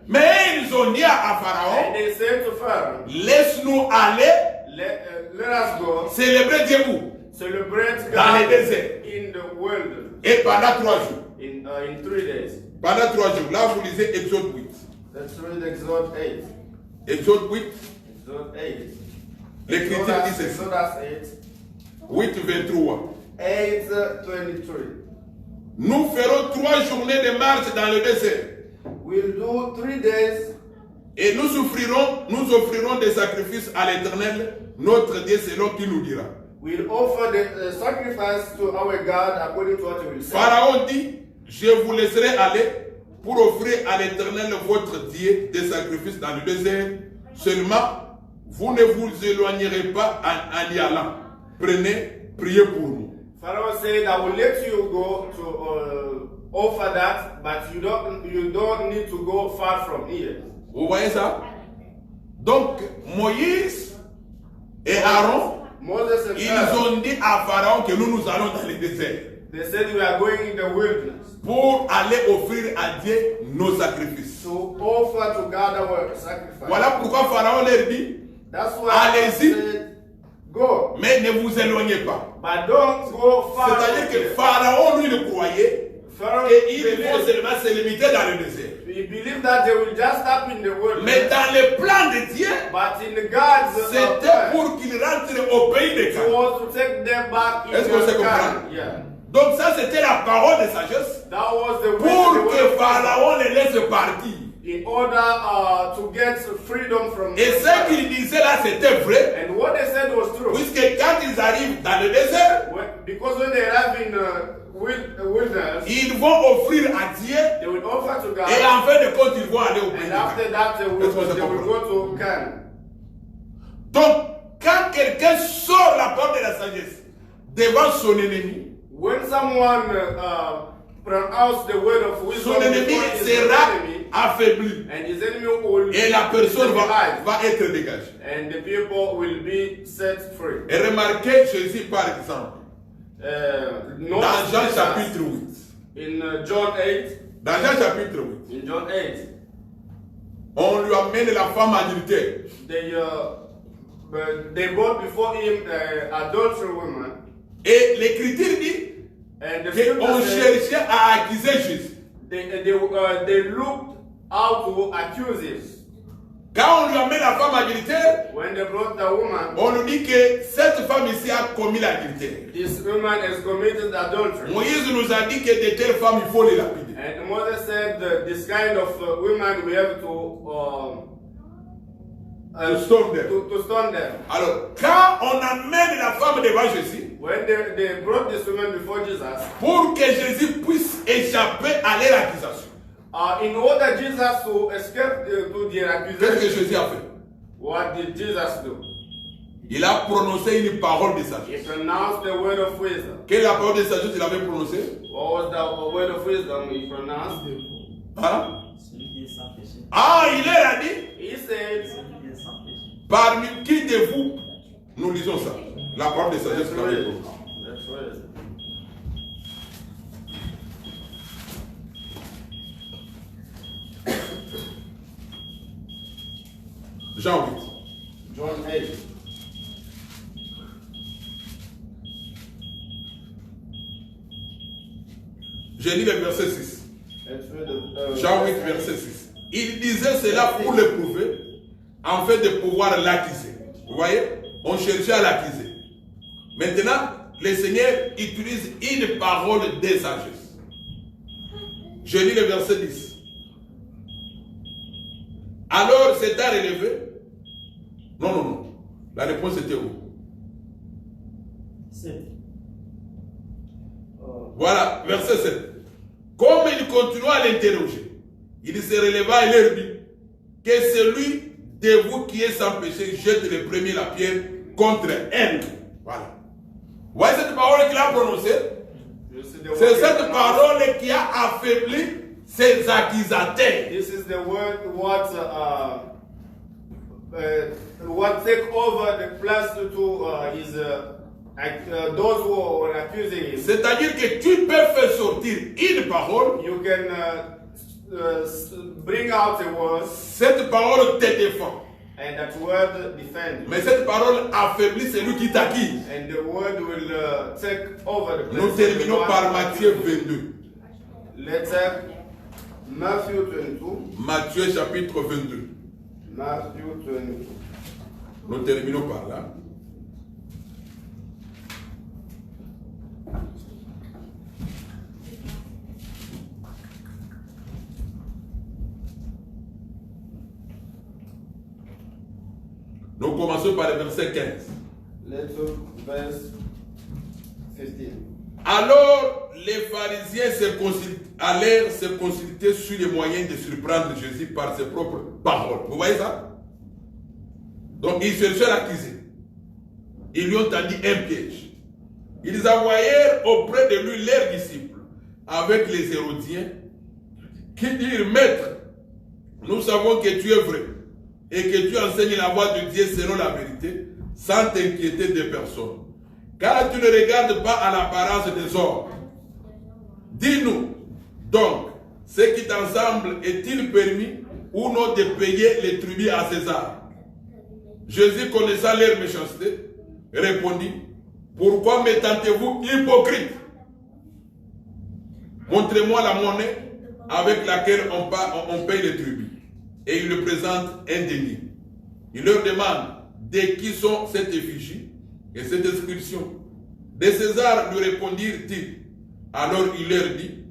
Mais ils ont dit à And Pharaon: they said to Pharaoh, Laisse-nous aller let us go célébrer Dieu où? celebrate Dans les God déserts. in the wilderness Et pendant 3 jours. in 3 days. Pendant 3 jours. Là, vous lisez Exode 8. Let's read Exodus 8. Exode 8. Exodus 8. L'Écriture dit ceci. Exodus 8, 23. 8, 23. Nous ferons 3 journées de marche dans le désert. We'll do 3 days Et nous offrirons des sacrifices à l'Éternel, notre Dieu, selon qu'il nous dira. we'll offer the sacrifice to our God according to what he will say. Pharaon dit: Je vous laisserai aller pour offrir à l'Éternel votre Dieu des sacrifices dans le désert. Seulement, vous ne vous éloignerez pas en y allant. Priez pour nous. Pharaoh said, I will let you go to offer that, but you don't need to go far from here. Vous voyez ça? Donc, Moïse et Aaron, Moses and ils Aaron, ont dit à Pharaon que nous allons dans le désert they said we are going in the wilderness pour aller offrir à Dieu nos sacrifices. to offer to God our sacrifice. Voilà pourquoi Pharaon leur dit: That's why Allez-y. he said, go, mais ne vous éloignez pas. but don't go far. C'est-à-dire from que here. Pharaon, lui, le croyait Pharaoh qu'il faut believed, seulement se limiter dans le désert. he believed that they will just stop in the wilderness. Mais dans le plan de Dieu, But in God's c'était plan, pour qu'ils rentrent au pays de it Canaan. was to take them back Est-ce into qu'on se Canaan. comprend? Yeah. Donc ça c'était la parole de sagesse That was the pour word que of Pharaon les laisse partir. in order to get freedom from Et ce qu'il disait là c'était vrai, And what they said was true. puisque quand ils arrivent dans le désert, Because when they arrive in wilderness, ils vont offrir à Dieu they will offer to God. et en fin de compte ils vont aller au pays. And after that, they will go to Canaan. Donc, quand quelqu'un sort la porte de la sagesse devant son ennemi, When someone pronounces the word of wisdom, son ennemi before his sera enemy, affaibli and his enemy will et la personne stabilize, va être dégagée. and the people will be set free. Et remarquez Jésus par exemple, Notice dans Jean Jesus chapitre 8. in John 8, Dans Jean chapitre 8, in John 8, on lui amène la femme adultère. they brought before him adultery woman, Et l'écriture dit and the qu'on scripture says cherchait à accuser Jésus. they looked out to accuse him. Quand on lui amène la femme adultère, When they brought the woman, on nous dit que cette femme ici a commis l'adultère. this woman has committed adultery. Moïse nous a dit que de telles femmes, il faut les lapider. And Moses said that this kind of women we have To stone them. to stone them. Alors, quand on amène la femme devant Jésus, When they brought this woman before Jesus, pour que Jésus puisse échapper à leur accusation, in order Jesus to escape to their qu'est-ce que accusation, Jésus a fait? what did Jesus do? Il a prononcé une parole de He sagesse. pronounced the word of wisdom. Quelle est la parole de sagesse qu'il avait prononcée? What was the word of wisdom he pronounced? Hein? Celui qui est sans péché. Ah, il leur a dit, He said, Celui qui est sans péché. parmi qui de vous, nous lisons ça, la parole de sagesse qu'il avait prononcée. that's right. Jean 8. John 8. Je lis le verset 6. Let's read the, Jean 8, verset 6. Il disait cela pour l'éprouver, en fait de pouvoir l'accuser. Vous voyez? On cherchait à l'accuser. Maintenant, le Seigneur utilise une parole de sagesse. Je lis le verset 10. Alors s'étant relevé. Non. La réponse était où? 7. Voilà, verset 7. Comme il continua à l'interroger, il se releva et leur dit que celui de vous qui est sans péché jette le premier la pierre contre elle. Voilà. Vous voyez cette parole qu'il a prononcée? C'est cette parole qui a affaibli ses accusateurs. This is the word what take over the place to his those who were accusing him. C'est-à-dire que tu peux faire sortir une parole. You can bring out a word, Cette parole te défend. and that word defend. Mais cette parole affaiblit celui qui t'accuse. And the word will take over the place. Nous terminons of the par one Matthieu accusing. 22. Let's have Matthew 22. Matthieu chapitre 22. Matthew 22. Nous terminons par là. Nous commençons par le verset 15. Let's look verse 15. Alors les pharisiens allèrent se consulter sur les moyens de surprendre Jésus par ses propres paroles. Vous voyez ça? Donc ils cherchaient à l'accuser. Ils lui ont tendu un piège. Ils envoyèrent auprès de lui leurs disciples avec les Hérodiens qui dirent: Maître, nous savons que tu es vrai et que tu enseignes la voie de Dieu selon la vérité, sans t'inquiéter de personne. Car tu ne regardes pas à l'apparence des hommes. Dis-nous donc, ce qui t'ensemble est-il permis ou non de payer les tribus à César? Jésus, connaissant leur méchanceté, répondit: Pourquoi me tentez-vous hypocrite? Montrez-moi la monnaie avec laquelle on paye les tribus. Et il leur présente un denier. Il leur demande: De qui sont cette effigie et cette inscription? De César, lui répondirent-ils. Alors il leur dit,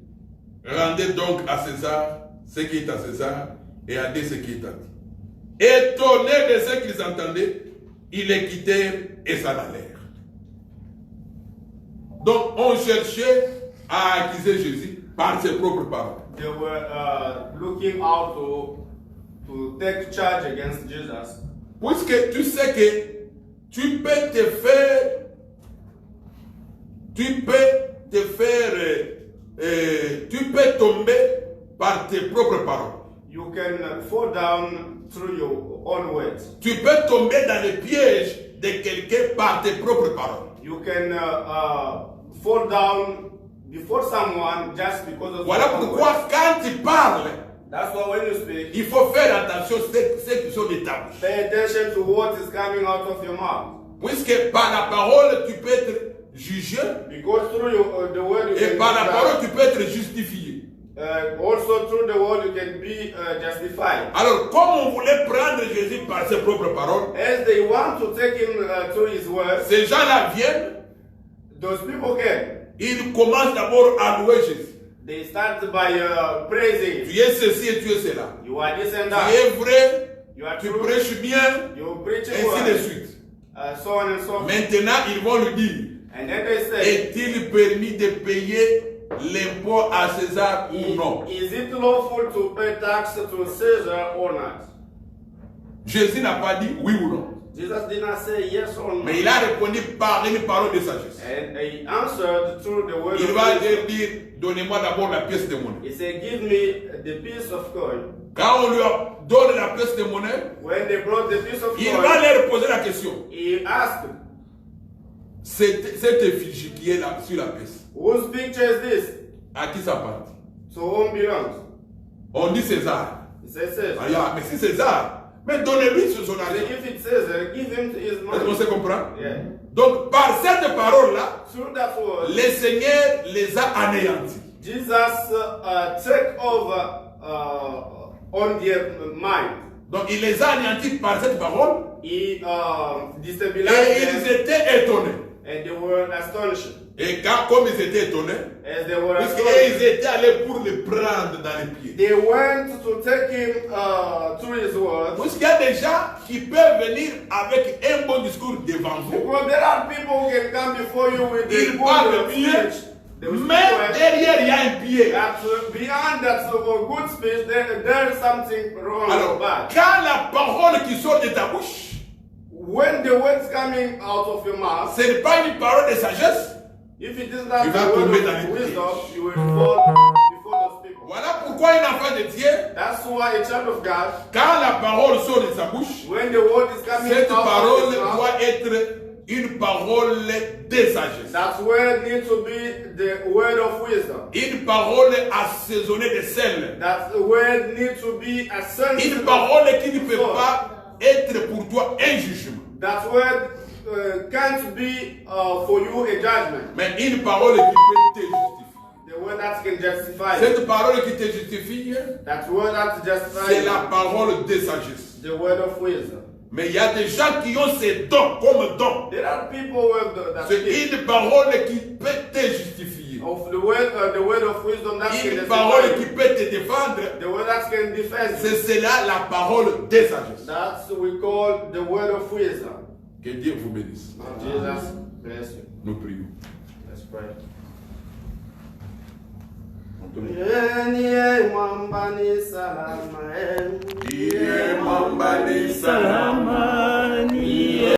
rendez donc à César ce qui est à César et à Dieu ce qui est à Dieu. Étonnés de ce qu'ils entendaient, ils les quittèrent et s'en allèrent. Donc on cherchait à accuser Jésus par ses propres paroles. They were looking out to take charge against Jesus. Puisque tu sais que tu peux tomber par tes propres paroles. You can fall down through your own words. Tu peux tomber dans le piège de quelqu'un par tes propres paroles. You can fall down before someone just because of Voilà your own pourquoi words. quand tu parles, That's why when you speak, il faut faire attention à ce qui sont de ta bouche. pay attention to what is coming out of your mouth. Puisque par la parole, tu peux être jugé Because through the word you et can par be la parole, judged. tu peux être justifié. Also through the word you can be justified. Alors, comme on voulait prendre Jésus par ses propres paroles, As they want to take him through his words, ces gens-là viennent, those people can. ils commencent d'abord à louer Jésus. They start by praising. Tu es ceci et tu es cela. You are this and Tu that. es vrai, You are tu true. prêches bien, You preach a ainsi de word. suite. So on and so forth. Maintenant, ils vont lui dire, And then they say, est-il permis de payer l'impôt à César ou non? is it lawful to pay tax to Caesar or not? Jésus n'a pas dit oui ou non. Jesus did not say yes or no. Mais il a répondu par une parole de sagesse. And he answered through the word Il of va wisdom. dire, donnez-moi d'abord la pièce de monnaie. He said, give me the piece of coin. Quand on lui donne la pièce de monnaie, When they brought the piece of il va coin, leur poser la question. he asked, Cette effigie qui est là sur la pièce, whose picture is this? à qui ça appartient? To whom belongs? On dit César. He said, Caesar. Ah, yeah, mais c'est César. Mais donnez-lui son So argent. if it's Caesar, give him his Est-ce qu'on money. se comprend? Yeah. Donc, par cette parole-là, Through that word, le Seigneur les a anéantis. Jesus took over on their mind. Donc, il les a anéantis par cette parole He et destabilized ils them, étaient étonnés. and they were astonished. Et comme ils étaient étonnés, As they were puisqu'ils astonished, étaient allés pour le prendre dans les pieds. they went to take him through his words. Puisqu'il y a des gens qui peuvent venir avec un bon discours devant vous, Because there are people who can come before you with ils the parlent good bien, speech. They will speak mais well. derrière il y a un pied. That beyond that good speech, there is something wrong or Alors, bad. quand la parole qui sort de ta bouche, When the words coming out of your mouth, ce n'est pas une parole de sagesse, if it is not Tu vas the word tomber dans les of wisdom, pièges. you will fall before those people. voilà pourquoi un enfant de Dieu, That's why a child of God, quand la parole sort de sa bouche, when the word is coming cette out parole of his mouth, doit être une parole de sagesse. that word needs to be the word of wisdom. Une parole assaisonnée de sel. That word needs to be a sense. Une parole qui ne peut pas être pour toi un jugement. That word can't be for you a judgment. Mais une parole qui peut te justifier. The word that can justify you. Cette parole qui te justifie, That word that justifies c'est you. la parole de sagesse. The word of wisdom. Mais il y a des gens qui ont ces dons comme dons. There are people who have that C'est gift une parole qui peut te justifier. of the word of wisdom that can Une parole justify qui you. peut te défendre. The word that can defend you. C'est cela la parole de sagesse. That's what we call the word of wisdom. Que Dieu vous bénisse. Jesus bless you. Nous prions. Let's pray. Dieu mwamba ni salama.